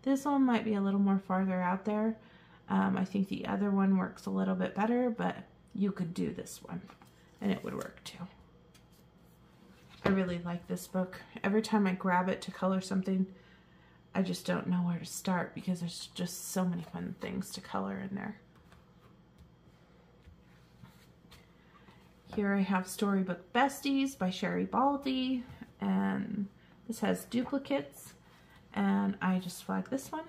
This one might be a little more farther out there. I think the other one works a little bit better, but you could do this one and it would work too. I really like this book. Every time I grab it to color something, I just don't know where to start because there's just so many fun things to color in there. Here I have Storybook Besties by Sherry Baldy, and this has duplicates, and I just flagged this one.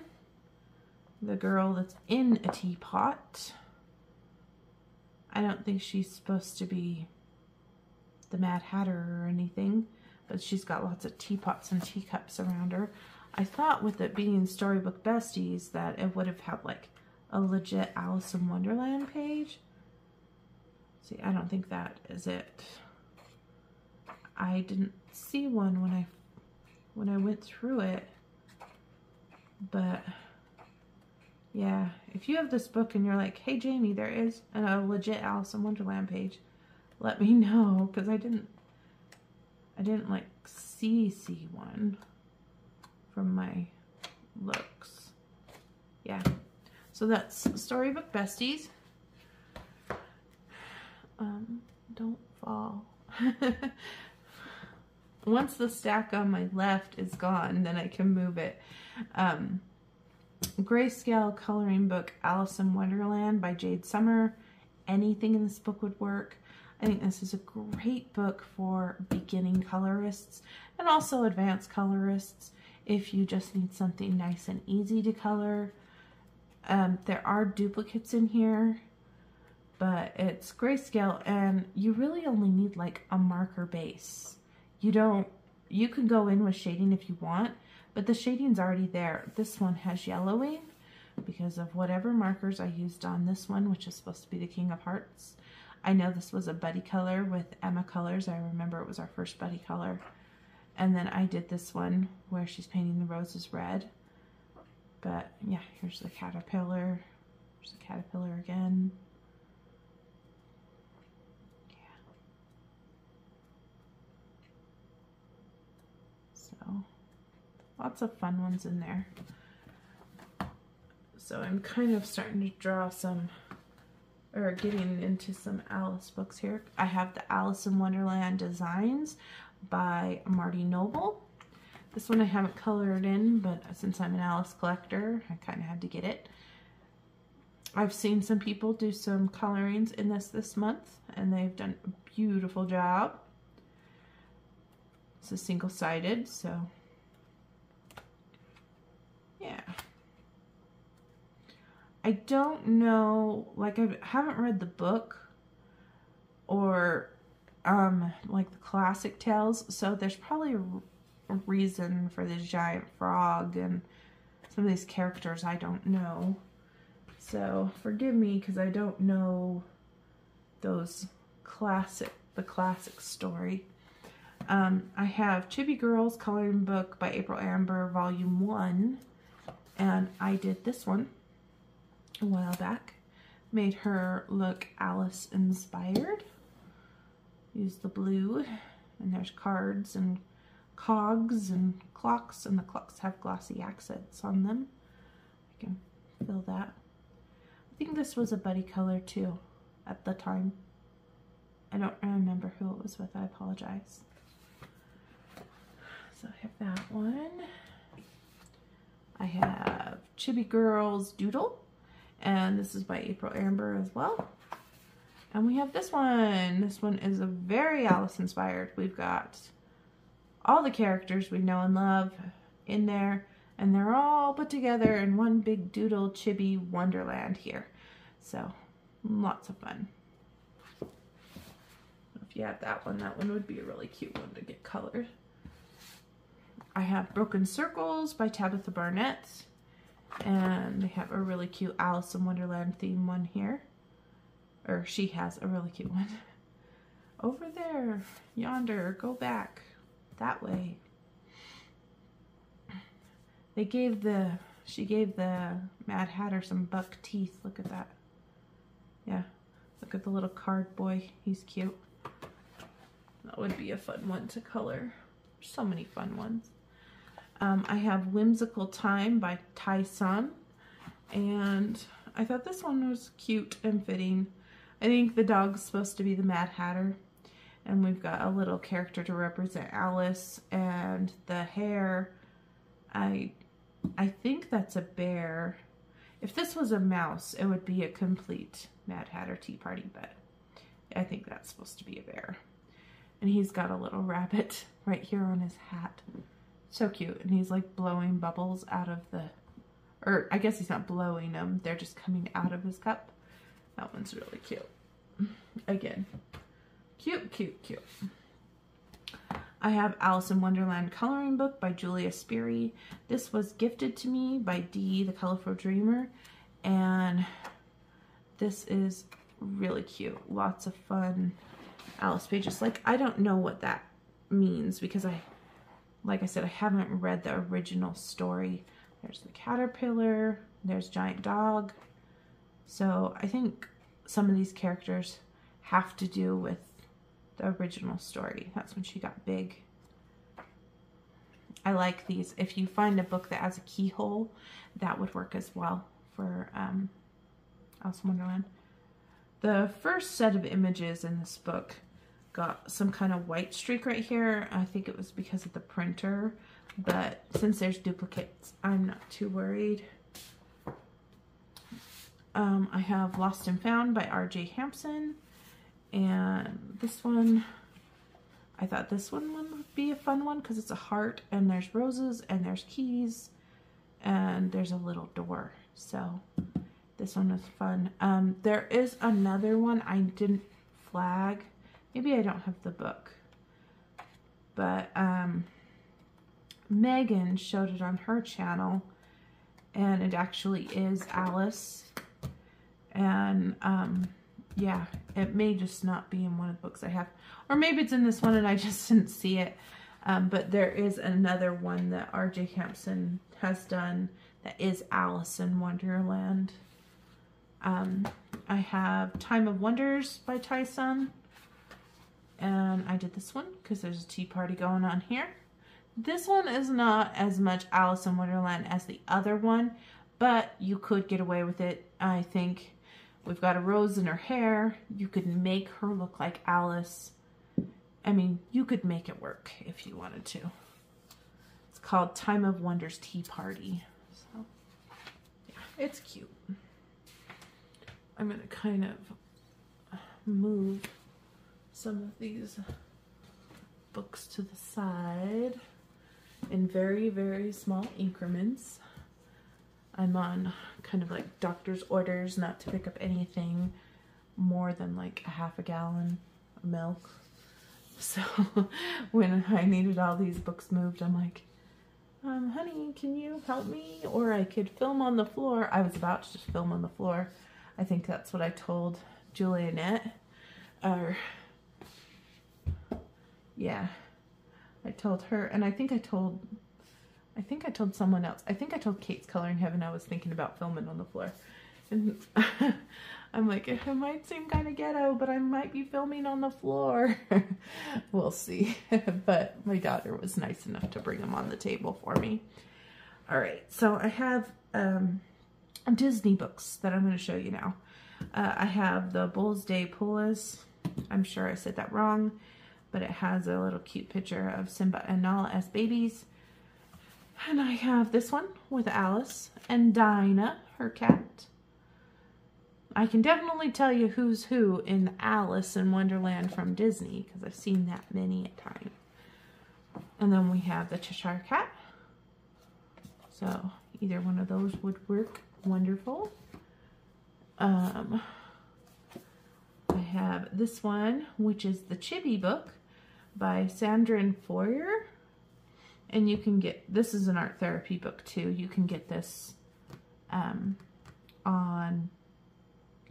The girl that's in a teapot. I don't think she's supposed to be the Mad Hatter or anything, but she's got lots of teapots and teacups around her. I thought with it being Storybook Besties that it would have had like a legit Alice in Wonderland page. See, I don't think that is it. I didn't see one when I went through it, but yeah, if you have this book and you're like, hey Jamie, there is a legit Alice in Wonderland page, let me know, because I didn't like see one from my looks. Yeah, so that's Storybook Besties. Don't fall. Once the stack on my left is gone, then I can move it. Grayscale coloring book Alice in Wonderland by Jade Summer. Anything in this book would work. I think this is a great book for beginning colorists and also advanced colorists if you just need something nice and easy to color. There are duplicates in here, but it's grayscale and you really only need like a marker base. You can go in with shading if you want, but the shading's already there. This one has yellowing because of whatever markers I used on this one, which is supposed to be the King of Hearts. I know this was a buddy color with Emma Colors. I remember it was our first buddy color. And then I did this one where she's painting the roses red. But yeah, here's the caterpillar. There's the caterpillar again. Lots of fun ones in there. So I'm kind of starting to draw some, or getting into some Alice books here. I have the Alice in Wonderland Designs by Marty Noble. This one I haven't colored in, but since I'm an Alice collector, I kind of had to get it. I've seen some people do some colorings in this month, and they've done a beautiful job. It's a single-sided, so yeah. I don't know, like I haven't read the book or like the classic tales, so there's probably a reason for the giant frog and some of these characters I don't know. So forgive me because I don't know the classic story. I have Chibi Girls coloring book by April Amber, Volume 1. And I did this one a while back. Made her look Alice inspired. Used the blue. And there's cards and cogs and clocks. And the clocks have glossy accents on them. I can feel that. I think this was a buddy color too at the time. I don't remember who it was with. I apologize. So I have that one. I have Chibi Girls Doodle, and this is by April Amber as well. And we have this one. This one is a very Alice inspired. We've got all the characters we know and love in there, and they're all put together in one big doodle chibi wonderland here. So lots of fun. If you have that one would be a really cute one to get colored. I have Broken Circles by Tabitha Barnett, and they have a really cute Alice in Wonderland theme one here. Or she has a really cute one. Over there, yonder, go back, that way. She gave the Mad Hatter some buck teeth. Look at that. Yeah, look at the little card boy, he's cute. That would be a fun one to color. So many fun ones. I have Whimsical Time by Tai Sun, and I thought this one was cute and fitting. I think the dog's supposed to be the Mad Hatter. And we've got a little character to represent Alice, and the hair, I think that's a bear. If this was a mouse, it would be a complete Mad Hatter Tea Party, but I think that's supposed to be a bear. And he's got a little rabbit right here on his hat. So cute. And he's like blowing bubbles out of the, or I guess he's not blowing them, they're just coming out of his cup. That one's really cute. Again, cute, cute, cute. I have Alice in Wonderland coloring book by Julia Sperry. This was gifted to me by Dee, the Colorful Dreamer, and this is really cute. Lots of fun Alice pages. Like, I don't know what that means because like I said, I haven't read the original story. There's the caterpillar, there's giant dog. So I think some of these characters have to do with the original story. That's when she got big. I like these. If you find a book that has a keyhole, that would work as well for Alice in Wonderland. The first set of images in this book got some kind of white streak right here. I think it was because of the printer, but since there's duplicates, I'm not too worried. I have Lost and Found by R.J. Hampson. And this one, I thought this one would be a fun one because it's a heart and there's roses and there's keys and there's a little door. So this one was fun. There is another one I didn't flag. Maybe I don't have the book. But Megan showed it on her channel and it actually is Alice. And yeah, it may just not be in one of the books I have. Or maybe it's in this one and I just didn't see it. But there is another one that R.J. Hampson has done that is Alice in Wonderland. I have Time of Wonders by Tyson. And I did this one because there's a tea party going on here. This one is not as much Alice in Wonderland as the other one, but you could get away with it. I think we've got a rose in her hair. You could make her look like Alice. I mean, you could make it work if you wanted to. It's called Time of Wonders Tea Party. So, yeah, it's cute. I'm going to kind of move some of these books to the side in very, very small increments. I'm on kind of like doctor's orders not to pick up anything more than like a half a gallon of milk. So when I needed all these books moved, I'm like, honey, can you help me? Or I could film on the floor. I was about to just film on the floor. I think that's what I told Julianette. Yeah, I told her, and I think I told someone else. I think I told Kate's Coloring Heaven I was thinking about filming on the floor. And I'm like, it might seem kind of ghetto, but I might be filming on the floor. We'll see. But my daughter was nice enough to bring them on the table for me. All right, so I have Disney books that I'm going to show you now. I have the Bull's Day Pulas. I'm sure I said that wrong, but it has a little cute picture of Simba and Nala as babies. And I have this one with Alice and Dinah, her cat. I can definitely tell you who's who in Alice in Wonderland from Disney because I've seen that many a time. And then we have the Cheshire Cat. So either one of those would work wonderful. I have this one, which is the Chibi book by Sandrine Foyer. And you can get, this is an art therapy book too. You can get this on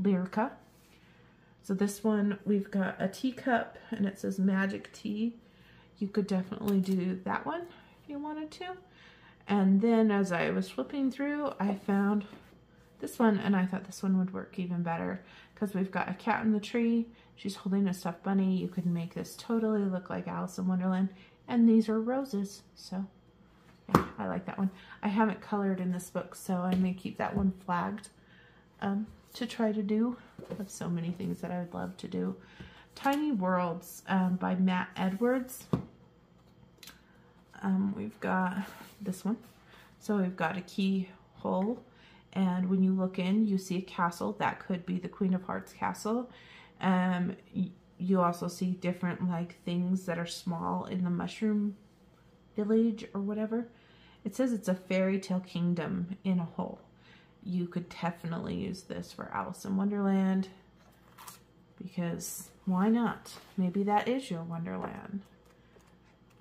Lyrica. So this one, we've got a teacup and it says Magic Tea. You could definitely do that one if you wanted to. And then as I was flipping through, I found this one and I thought this one would work even better because we've got a cat in the tree. She's holding a stuffed bunny. You could make this totally look like Alice in Wonderland. And these are roses. So yeah, I like that one. I haven't colored in this book, so I may keep that one flagged. to try to do. I have so many things that I would love to do. Tiny Worlds by Matt Edwards. We've got this one. So we've got a keyhole, and when you look in, you see a castle. That could be the Queen of Hearts castle. You also see different like things that are small in the mushroom village or whatever. It says it's a fairy tale kingdom in a hole. You could definitely use this for Alice in Wonderland, because why not? Maybe that is your Wonderland.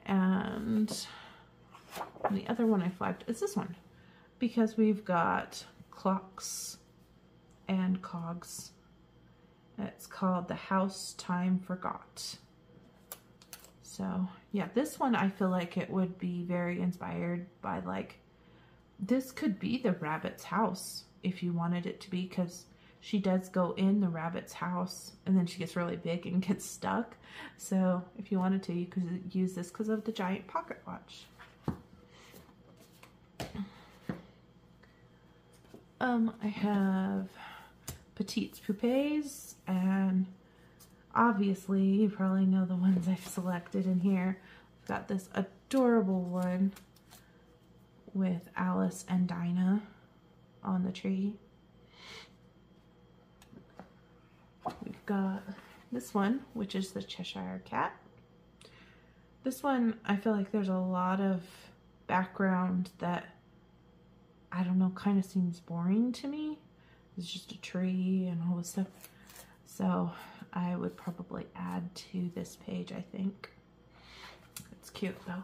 And the other one I flagged is this one, because we've got clocks and cogs. It's called The House Time Forgot. So yeah, this one I feel like it would be very inspired by, like, this could be the rabbit's house if you wanted it to be, because she does go in the rabbit's house and then she gets really big and gets stuck. So if you wanted to, you could use this because of the giant pocket watch. I have Petites Poupées, and obviously you probably know the ones I've selected in here. I've got this adorable one with Alice and Dinah on the tree. We've got this one, which is the Cheshire Cat. This one, I feel like there's a lot of background that, I don't know, kind of seems boring to me. It's just a tree and all this stuff. So I would probably add to this page, I think. It's cute though.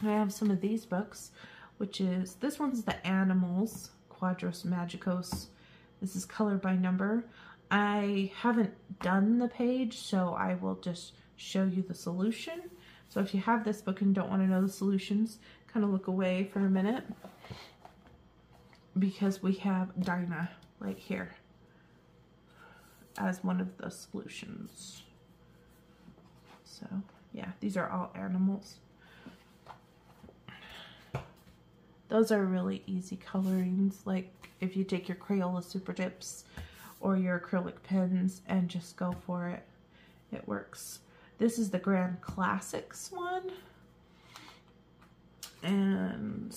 I have some of these books, which is, this one's the Animals, Quadros Magicos. This is color by number. I haven't done the page, so I will just show you the solution. So if you have this book and don't want to know the solutions, kind of look away for a minute, because we have Dinah right here as one of the solutions. So yeah, these are all animals. Those are really easy colorings, like if you take your Crayola Super Dips or your acrylic pens and just go for it, it works. This is the Grand Classics one. And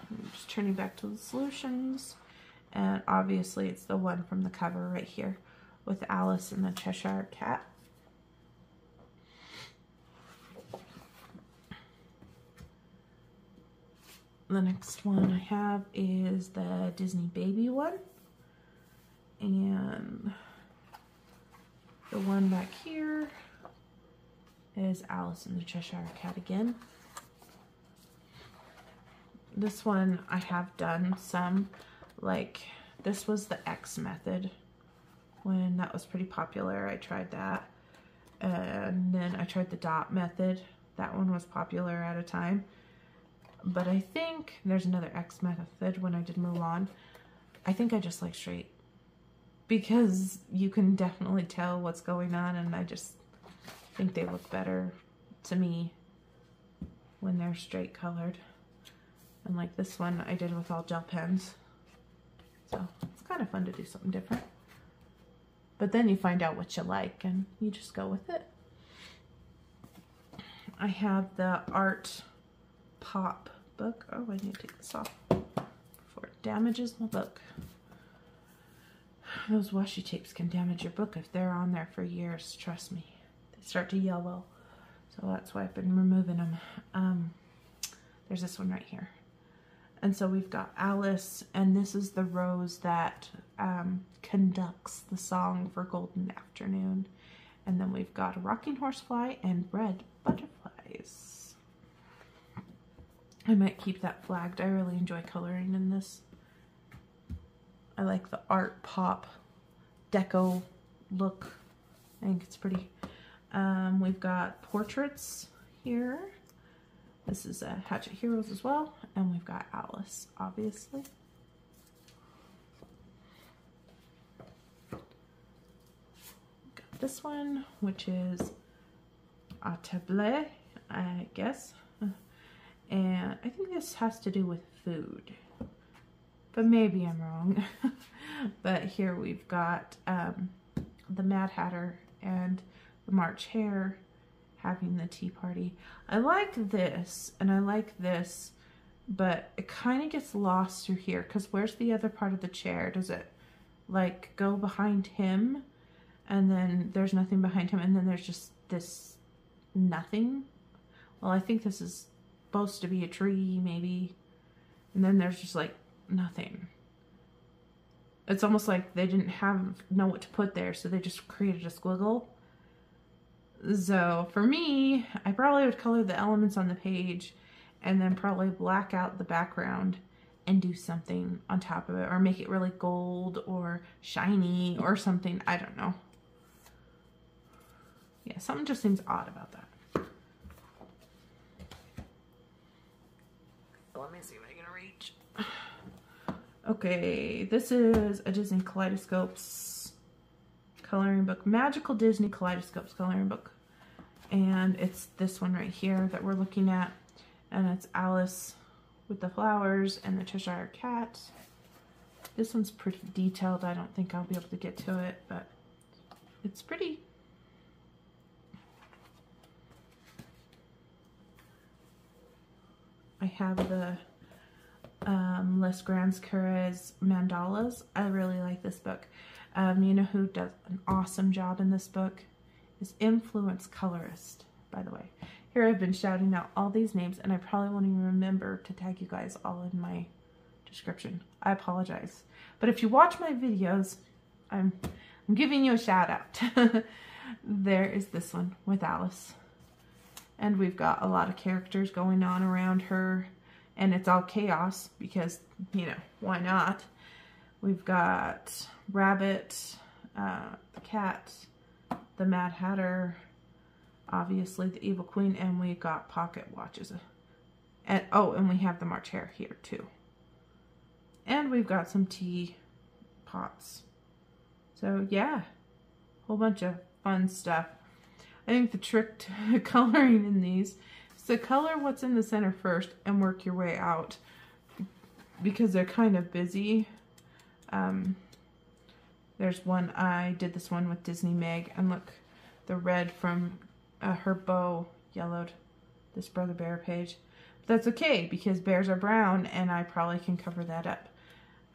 I'm just turning back to the solutions. And obviously it's the one from the cover right here with Alice and the Cheshire Cat. The next one I have is the Disney Baby one. And the one back here is Alice and the Cheshire Cat again. This one I have done some, like this was the X method. When that was pretty popular, I tried that. And then I tried the dot method. That one was popular at a time. But I think there's another X method when I did Mulan. I think I just like straight, because you can definitely tell what's going on, and I just think they look better to me when they're straight colored. And like this one I did with all gel pens. So it's kind of fun to do something different. But then you find out what you like and you just go with it. I have the Art Pop book. Oh, I need to take this off before it damages my book. Those washi tapes can damage your book if they're on there for years, trust me. They start to yellow. So that's why I've been removing them. There's this one right here. And so we've got Alice, and this is the rose that conducts the song for Golden Afternoon. And then we've got a rocking horsefly and red butterflies. I might keep that flagged. I really enjoy coloring in this. I like the Art Pop deco look. I think it's pretty. We've got portraits here. This is a Hatchet Heroes as well. And we've got Alice, obviously. Got this one, which is a table, I guess. And I think this has to do with food. but maybe I'm wrong. But here we've got the Mad Hatter and the March Hare having the tea party. I like this and I like this, but it kind of gets lost through here because where's the other part of the chair? Does it like go behind him and then there's nothing behind him and then there's just this nothing? Well, I think this is supposed to be a tree maybe, and then there's just like nothing. It's almost like they didn't know what to put there, so they just created a squiggle. So for me, I probably would color the elements on the page and then probably black out the background and do something on top of it, or make it really gold or shiny or something. I don't know. Yeah, something just seems odd about that. Let me see if I can reach. Okay, this is a Disney Kaleidoscopes coloring book, Magical Disney Kaleidoscopes coloring book. And it's this one right here that we're looking at. And it's Alice with the flowers and the Cheshire Cat. This one's pretty detailed. I don't think I'll be able to get to it, but it's pretty. I have the Les Grands Cures mandalas. I really like this book. You know who does an awesome job in this book is Influence Colorist, by the way. Here I've been shouting out all these names and I probably won't even remember to tag you guys all in my description. I apologize. But if you watch my videos, I'm giving you a shout out. There is this one with Alice. And we've got a lot of characters going on around her. And it's all chaos because, you know, why not? We've got Rabbit, the cat, the Mad Hatter, obviously the Evil Queen, and we got pocket watches. And oh, and we have the March Hare here too. And we've got some tea pots. So yeah, whole bunch of fun stuff. I think the trick to coloring in these is to color what's in the center first and work your way out because they're kind of busy. There's one, I did this one with Disney Meg, and look, the red from her bow yellowed this Brother Bear page. But that's okay because bears are brown and I probably can cover that up.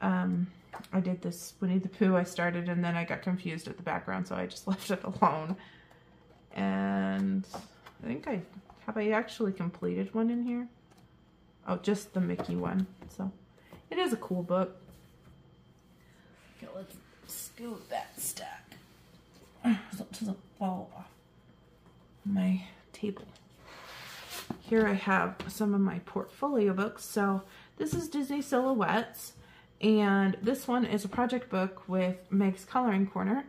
I did this Winnie the Pooh I started and then I got confused at the background, so I just left it alone. And I think have I actually completed one in here? Oh, just the Mickey one. So it is a cool book. Okay, let's scoot that stack so it doesn't fall off my table. Here I have some of my portfolio books. So this is Disney Silhouettes, and this one is a project book with Meg's Coloring Corner.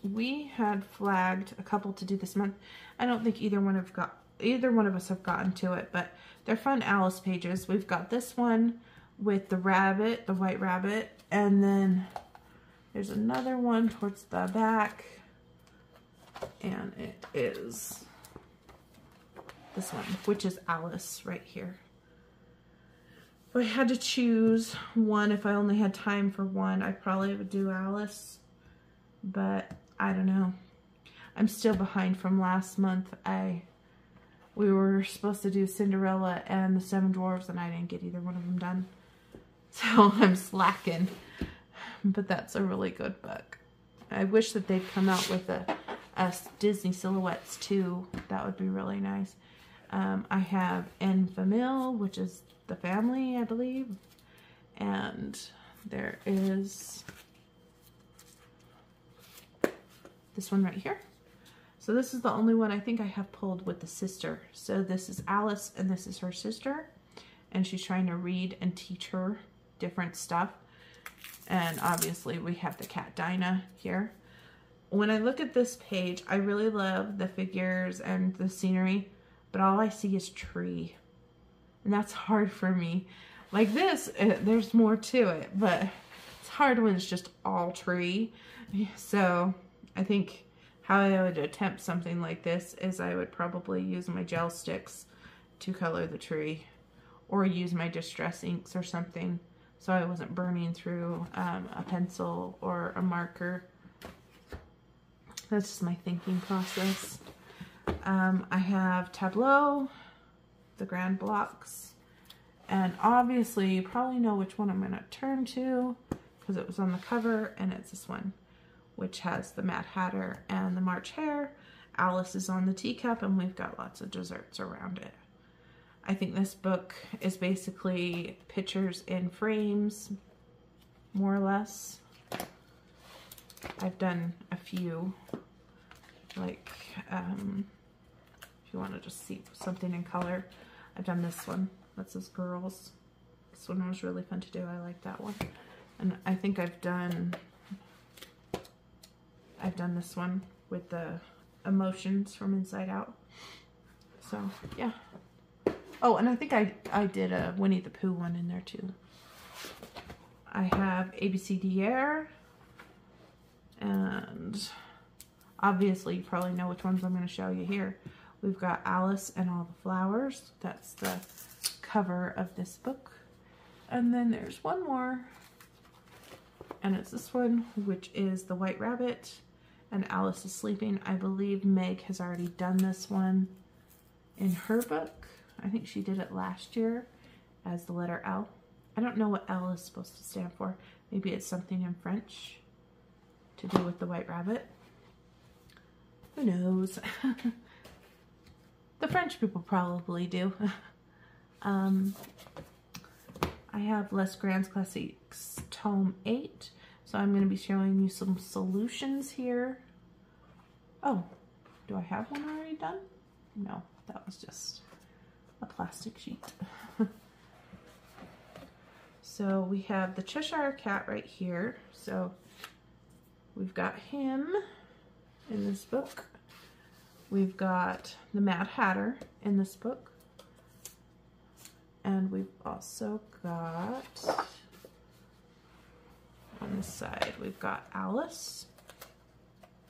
We had flagged a couple to do this month. I don't think either one of us have gotten to it, but they're fun Alice pages. We've got this one with the rabbit, the white rabbit, and then there's another one towards the back, and it is this one, which is Alice right here. If I had to choose one, if I only had time for one, I probably would do Alice. But I don't know. I'm still behind from last month. We were supposed to do Cinderella and the Seven Dwarfs, and I didn't get either one of them done. So I'm slacking. But that's a really good book. I wish that they'd come out with a Disney Silhouettes too. That would be really nice. I have En Famille, which is the family, I believe. And there is this one right here. So this is the only one I think I have pulled with the sister. So this is Alice and this is her sister. And she's trying to read and teach her different stuff. And obviously we have the cat Dinah here. When I look at this page, I really love the figures and the scenery, but all I see is tree. And that's hard for me. Like this, there's more to it, but it's hard when it's just all tree. So I think how I would attempt something like this is I would probably use my gel sticks to color the tree, or use my distress inks or something. so I wasn't burning through a pencil or a marker. That's just my thinking process. I have Tableau, the grand blocks, and obviously you probably know which one I'm going to turn to because it was on the cover, and it's this one, which has the Mad Hatter and the March Hare. Alice is on the teacup, and we've got lots of desserts around it. I think this book is basically pictures in frames, more or less. I've done a few, like, if you want to just see something in color, I've done this one. That says girls. This one was really fun to do. I like that one. And I think I've done this one with the emotions from Inside Out. So, yeah. Oh, and I think I did a Winnie the Pooh one in there too. I have ABCDR, and obviously you probably know which ones I'm going to show you here. We've got Alice and All the Flowers. That's the cover of this book. And then there's one more, and it's this one, which is the White Rabbit, and Alice is sleeping. I believe Meg has already done this one in her book. I think she did it last year as the letter L. I don't know what L is supposed to stand for. Maybe it's something in French to do with the White Rabbit. Who knows? The French people probably do. I have Les Grands Classiques Tome 8. So I'm going to be showing you some solutions here. Oh, do I have one already done? No, that was just a plastic sheet. So we have the Cheshire Cat right here. So we've got him in this book. We've got the Mad Hatter in this book. And we've also got, on this side, we've got Alice.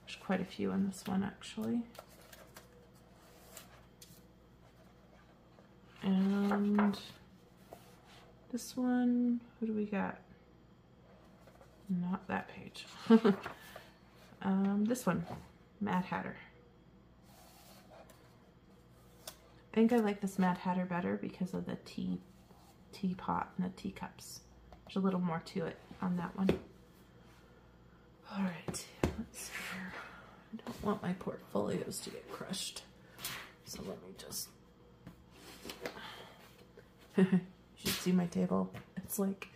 There's quite a few in this one, actually. And this one, who do we got? Not that page. This one, Mad Hatter. I think I like this Mad Hatter better because of the teapot and the teacups. There's a little more to it on that one. All right, let's see here. I don't want my portfolios to get crushed, so let me just. You should see my table. It's like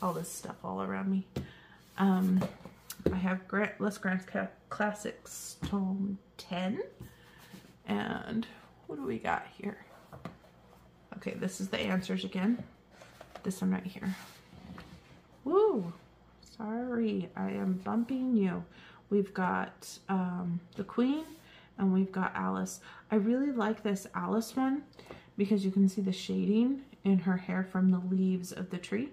all this stuff all around me. I have Les Grands Classics Tome 10. And what do we got here? Okay, this is the answers again. This one right here. Woo! Sorry, I am bumping you. We've got the Queen, and we've got Alice. I really like this Alice one because you can see the shading in her hair from the leaves of the tree.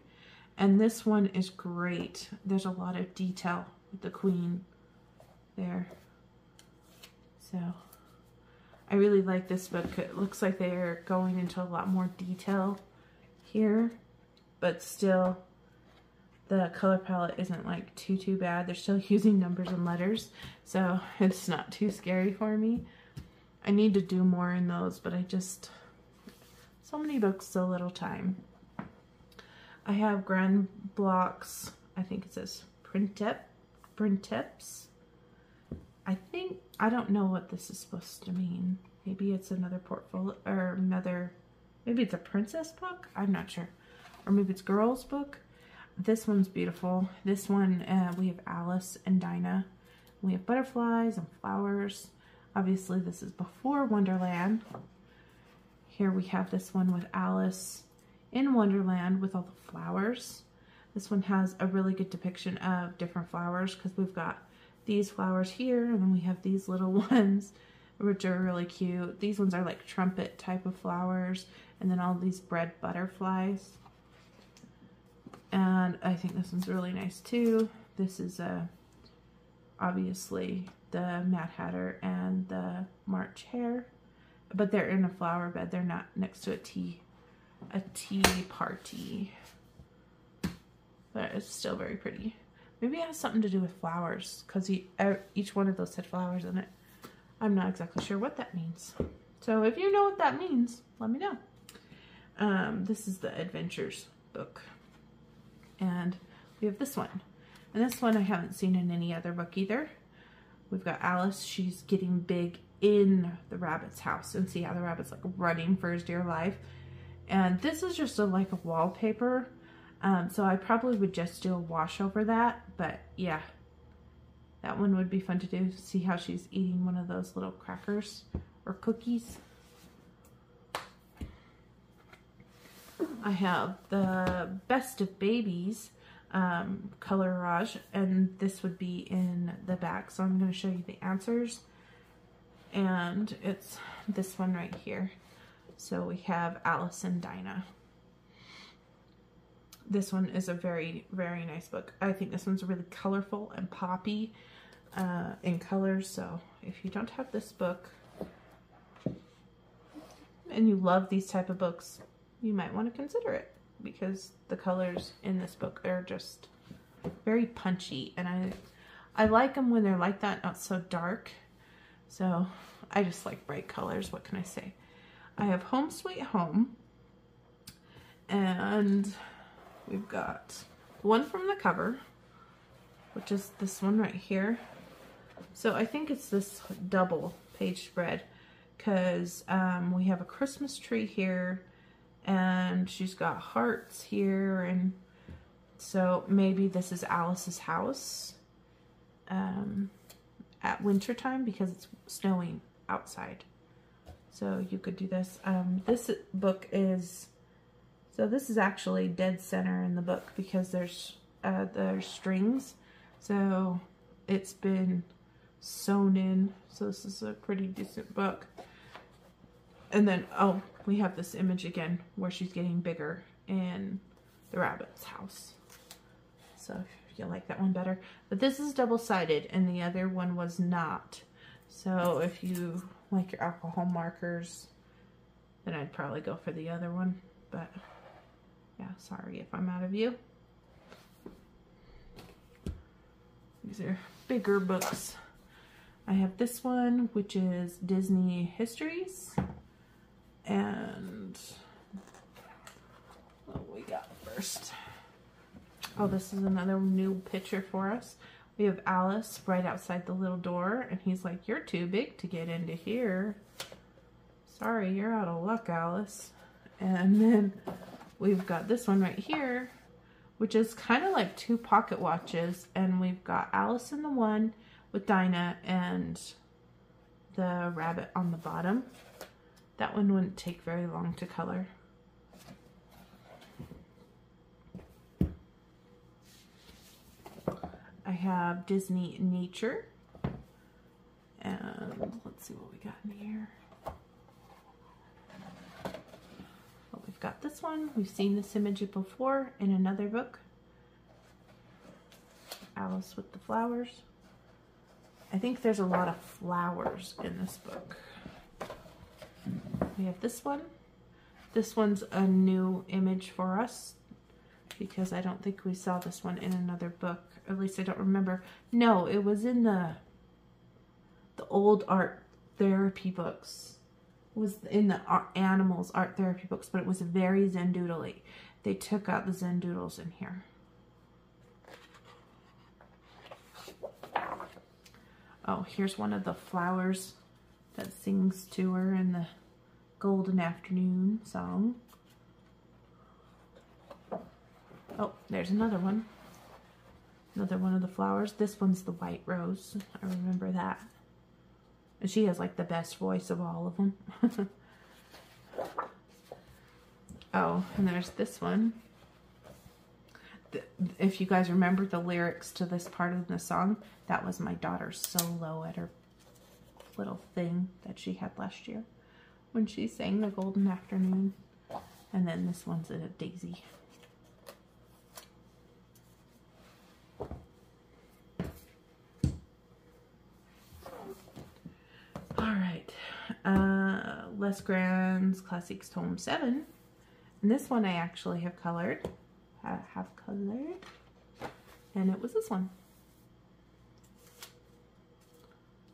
And this one is great. There's a lot of detail with the Queen there. So I really like this book. It looks like they're going into a lot more detail here, but still the color palette isn't like too bad. They're still using numbers and letters, so it's not too scary for me. I need to do more in those, but I just, so many books, so little time. I have grand blocks. I think it says printips. I don't know what this is supposed to mean. Maybe it's another portfolio, or maybe it's a princess book. I'm not sure. Or maybe it's a girl's book. This one's beautiful. This one, we have Alice and Dinah. We have butterflies and flowers. Obviously, this is before Wonderland. Here we have this one with Alice in Wonderland with all the flowers. This one has a really good depiction of different flowers because we've got these flowers here, and then we have these little ones, which are really cute. These ones are like trumpet type of flowers, and then all these bread butterflies. And I think this one's really nice too. This is obviously the Mad Hatter and the March Hare, but they're in a flower bed. They're not next to a tea party. but it's still very pretty. Maybe it has something to do with flowers, because each one of those had flowers in it. I'm not exactly sure what that means. So if you know what that means, let me know. This is the Adventures book. And we have this one. And this one I haven't seen in any other book either. We've got Alice. She's getting big in the rabbit's house. And see how the rabbit's like running for his dear life. And this is just like a wallpaper. So I probably would just do a wash over that. But yeah, that one would be fun to do. See how she's eating one of those little crackers or cookies. I have the Best of Babies colorage, and this would be in the back. So I'm going to show you the answers. And it's this one right here. So we have Alice and Dinah. This one is a very, very nice book. I think this one's really colorful and poppy in colors. So if you don't have this book and you love these type of books, you might want to consider it, because the colors in this book are just very punchy, and I like them when they're like that, not so dark. So I just like bright colors. What can I say? I have Home Sweet Home, and we've got one from the cover, which is this one right here. So I think it's this double page spread, because we have a Christmas tree here, and she's got hearts here, and so maybe this is Alice's house at winter time, because it's snowing outside. So you could do this. This book is, so this is actually dead center in the book, because there's strings, so it's been sewn in. So this is a pretty decent book. And then, oh, we have this image again where she's getting bigger in the rabbit's house. So if you like that one better. But this is double-sided, and the other one was not. So if you like your alcohol markers, then I'd probably go for the other one. But yeah, sorry if I'm out of you. These are bigger books. I have this one, which is Disney Histories. And what we got first? Oh, this is another new picture for us. We have Alice right outside the little door, and he's like, "You're too big to get into here. Sorry, you're out of luck, Alice." And then we've got this one right here, which is kind of like two pocket watches, and we've got Alice in the one with Dinah and the rabbit on the bottom. That one wouldn't take very long to color. I have Disney Nature. And let's see what we got in here. Well, we've got this one. We've seen this image before in another book. Alice with the flowers. I think there's a lot of flowers in this book. We have this one. This one's a new image for us, because I don't think we saw this one in another book. At least I don't remember. No, it was in the old art therapy books. It was in the animals art therapy books, but it was very Zendoodle-y. They took out the Zendoodles in here. Oh, here's one of the flowers that sings to her in the Golden Afternoon song. Oh, there's another one. Another one of the flowers. This one's the white rose. I remember that. And she has like the best voice of all of them. Oh, and there's this one. If you guys remember the lyrics to this part of the song, that was my daughter's solo at her little thing that she had last year when she sang the Golden Afternoon. And then this one's a daisy. Alright, Les Grands Classics Tome 7. And this one I actually have colored. and it was this one.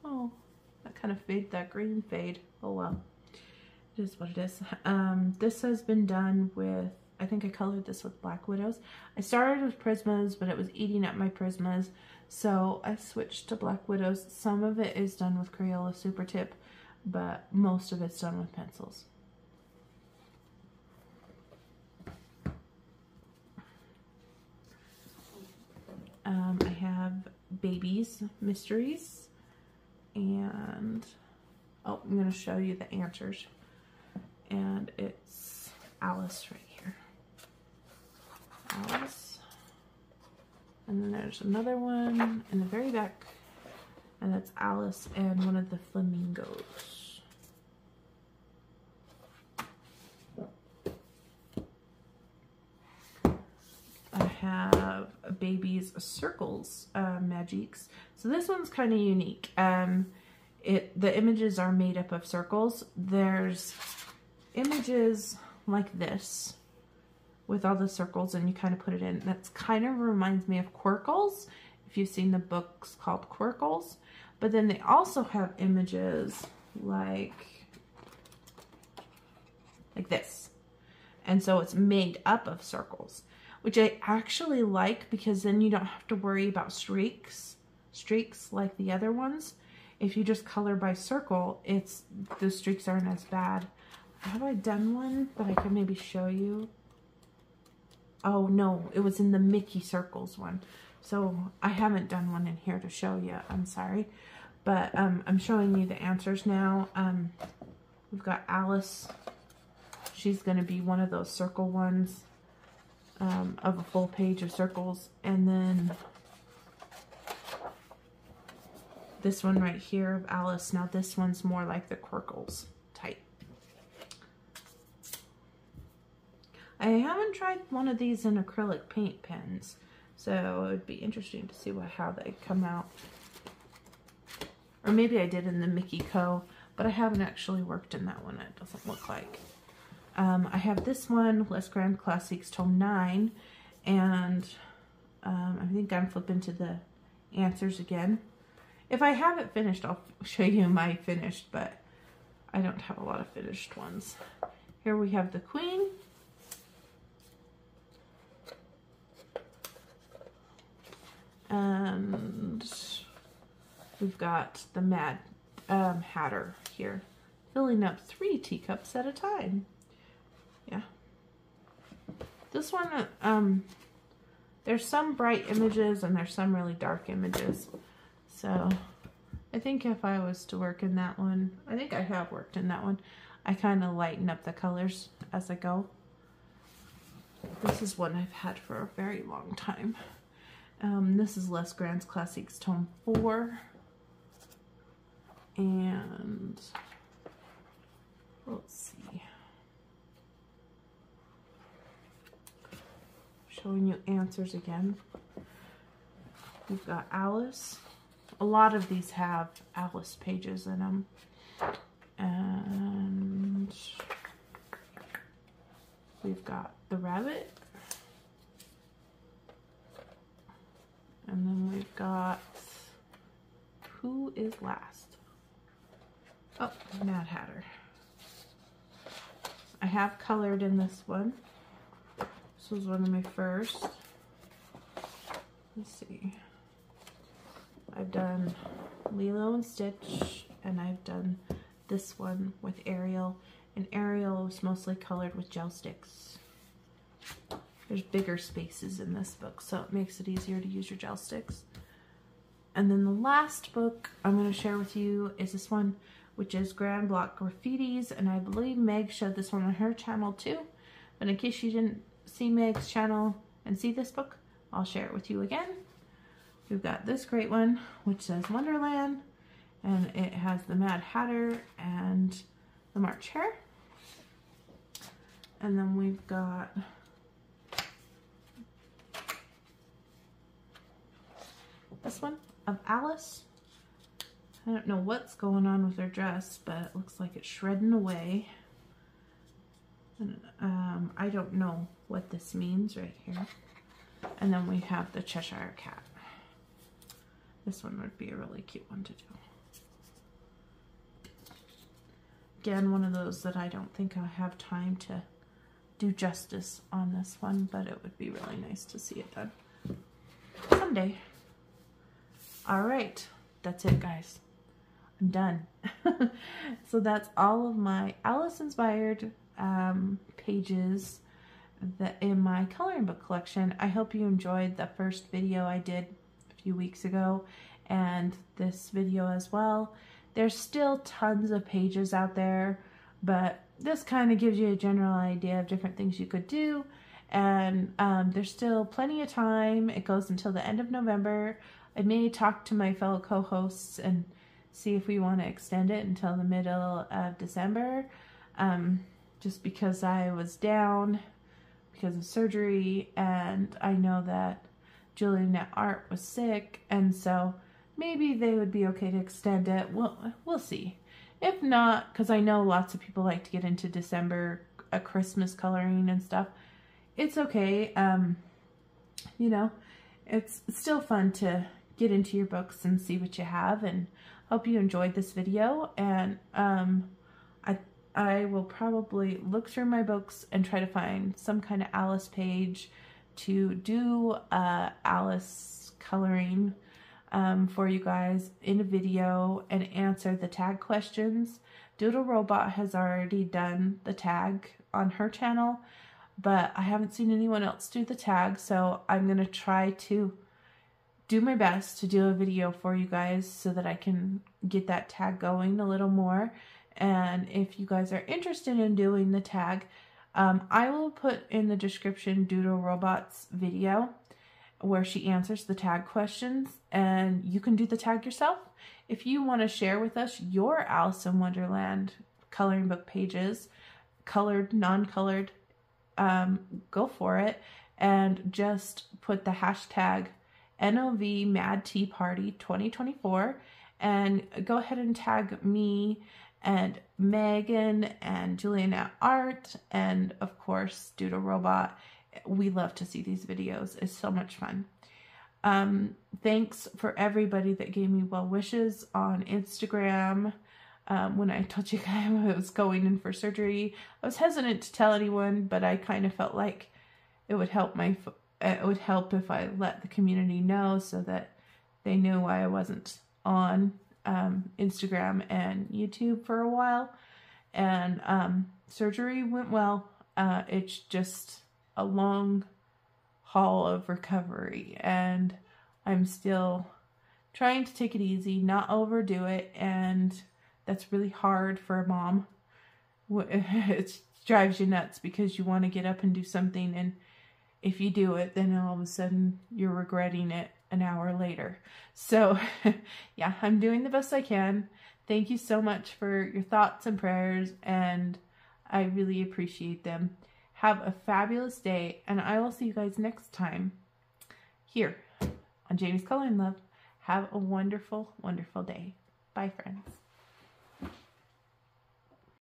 Oh, that kind of fade, that green fade. Oh well, it is what it is. This has been done with, I think I colored this with Black Widows. I started with Prismas, but it was eating up my Prismas, so I switched to Black Widows. Some of it is done with Crayola Super Tip, but most of it's done with pencils. I have Babies Mysteries, and oh, I'm going to show you the answers, and it's Alice right here. Alice, and then there's another one in the very back, and that's Alice and one of the flamingos. I have Baby's Circles Magiques. So this one's kind of unique. The images are made up of circles. There's images like this with all the circles, and you kind of put it in. That's kind of reminds me of Quirkles, if you've seen the books called Quirkles. But then they also have images like this. And so it's made up of circles, which I actually like, because then you don't have to worry about streaks like the other ones. If you just color by circle, the streaks aren't as bad. Have I done one that I could maybe show you? Oh no, it was in the Mickey Circles one. So I haven't done one in here to show you, I'm sorry. But I'm showing you the answers now. We've got Alice. She's gonna be one of those circle ones, of a full page of circles. And then this one right here of Alice. Now this one's more like the Quirkles type. I haven't tried one of these in acrylic paint pens, so it would be interesting to see how they come out. Or maybe I did in the Mickey Co., but I haven't actually worked in that one. It doesn't look like. I have this one, Les Grands Classiques Tome 9, and I think I'm flipping to the answers again. If I have it finished, I'll show you my finished, but I don't have a lot of finished ones. Here we have the Queen. And we've got the Mad Hatter here, filling up 3 teacups at a time. Yeah. This one, there's some bright images and there's some really dark images. So I think if I was to work in that one, I think I have worked in that one, I kind of lighten up the colors as I go. This is one I've had for a very long time. This is Les Grands Classiques Tome 4. And let's see. Showing you answers again. We've got Alice. A lot of these have Alice pages in them. And we've got the rabbit. And then we've got Who is Last? Oh, Mad Hatter. I have colored in this one. This was one of my first. Let's see. I've done Lilo and Stitch, and I've done this one with Ariel. And Ariel was mostly colored with gel sticks. There's bigger spaces in this book, so it makes it easier to use your gel sticks. And then the last book I'm going to share with you is this one, which is Grand Block Graffitis, and I believe Meg showed this one on her channel too. But in case you didn't see Meg's channel and see this book, I'll share it with you again. We've got this great one, which says Wonderland, and it has the Mad Hatter and the March Hare. And then we've got this one of Alice. I don't know what's going on with her dress, but it looks like it's shredding away. And, I don't know what this means right here. And then we have the Cheshire Cat. This one would be a really cute one to do. Again, one of those that I don't think I have time to do justice on this one, but it would be really nice to see it done someday. All right, that's it, guys. I'm done. So that's all of my Alice inspired pages that in my coloring book collection. I hope you enjoyed the first video I did a few weeks ago and this video as well. There's still tons of pages out there, but this kind of gives you a general idea of different things you could do. And there's still plenty of time. It goes until the end of November. I may talk to my fellow co-hosts and see if we want to extend it until the middle of December. Just because I was down because of surgery, and I know that Julian at Art was sick, and so maybe they would be okay to extend it. We'll see. If not, because I know lots of people like to get into December, Christmas coloring and stuff. It's okay. You know, it's still fun to get into your books and see what you have, and hope you enjoyed this video. And I will probably look through my books and try to find some kind of Alice page to do Alice coloring for you guys in a video and answer the tag questions. Doodle Robot has already done the tag on her channel, but I haven't seen anyone else do the tag, so I'm going to try to do my best to do a video for you guys so that I can get that tag going a little more. And if you guys are interested in doing the tag, I will put in the description Doodle Robot's video where she answers the tag questions, and you can do the tag yourself. If you want to share with us your Alice in Wonderland coloring book pages, colored, non-colored, go for it, and just put the hashtag NOV Mad Tea Party 2024 and go ahead and tag me and Megan and Julian at Art and of course Doodle Robot. We love to see these videos. It's so much fun. Thanks for everybody that gave me well wishes on Instagram. When I told you guys I was going in for surgery, I was hesitant to tell anyone, but I kind of felt like it would help if I let the community know so that they knew why I wasn't on Instagram and YouTube for a while. And surgery went well. It's just a long haul of recovery, and I'm still trying to take it easy, not overdo it, and that's really hard for a mom. It drives you nuts because you want to get up and do something, and if you do it, then all of a sudden you're regretting it an hour later. So yeah, I'm doing the best I can. Thank you so much for your thoughts and prayers, and I really appreciate them. Have a fabulous day, and I will see you guys next time here on Jamie's Coloring Love. Have a wonderful, wonderful day. Bye, friends.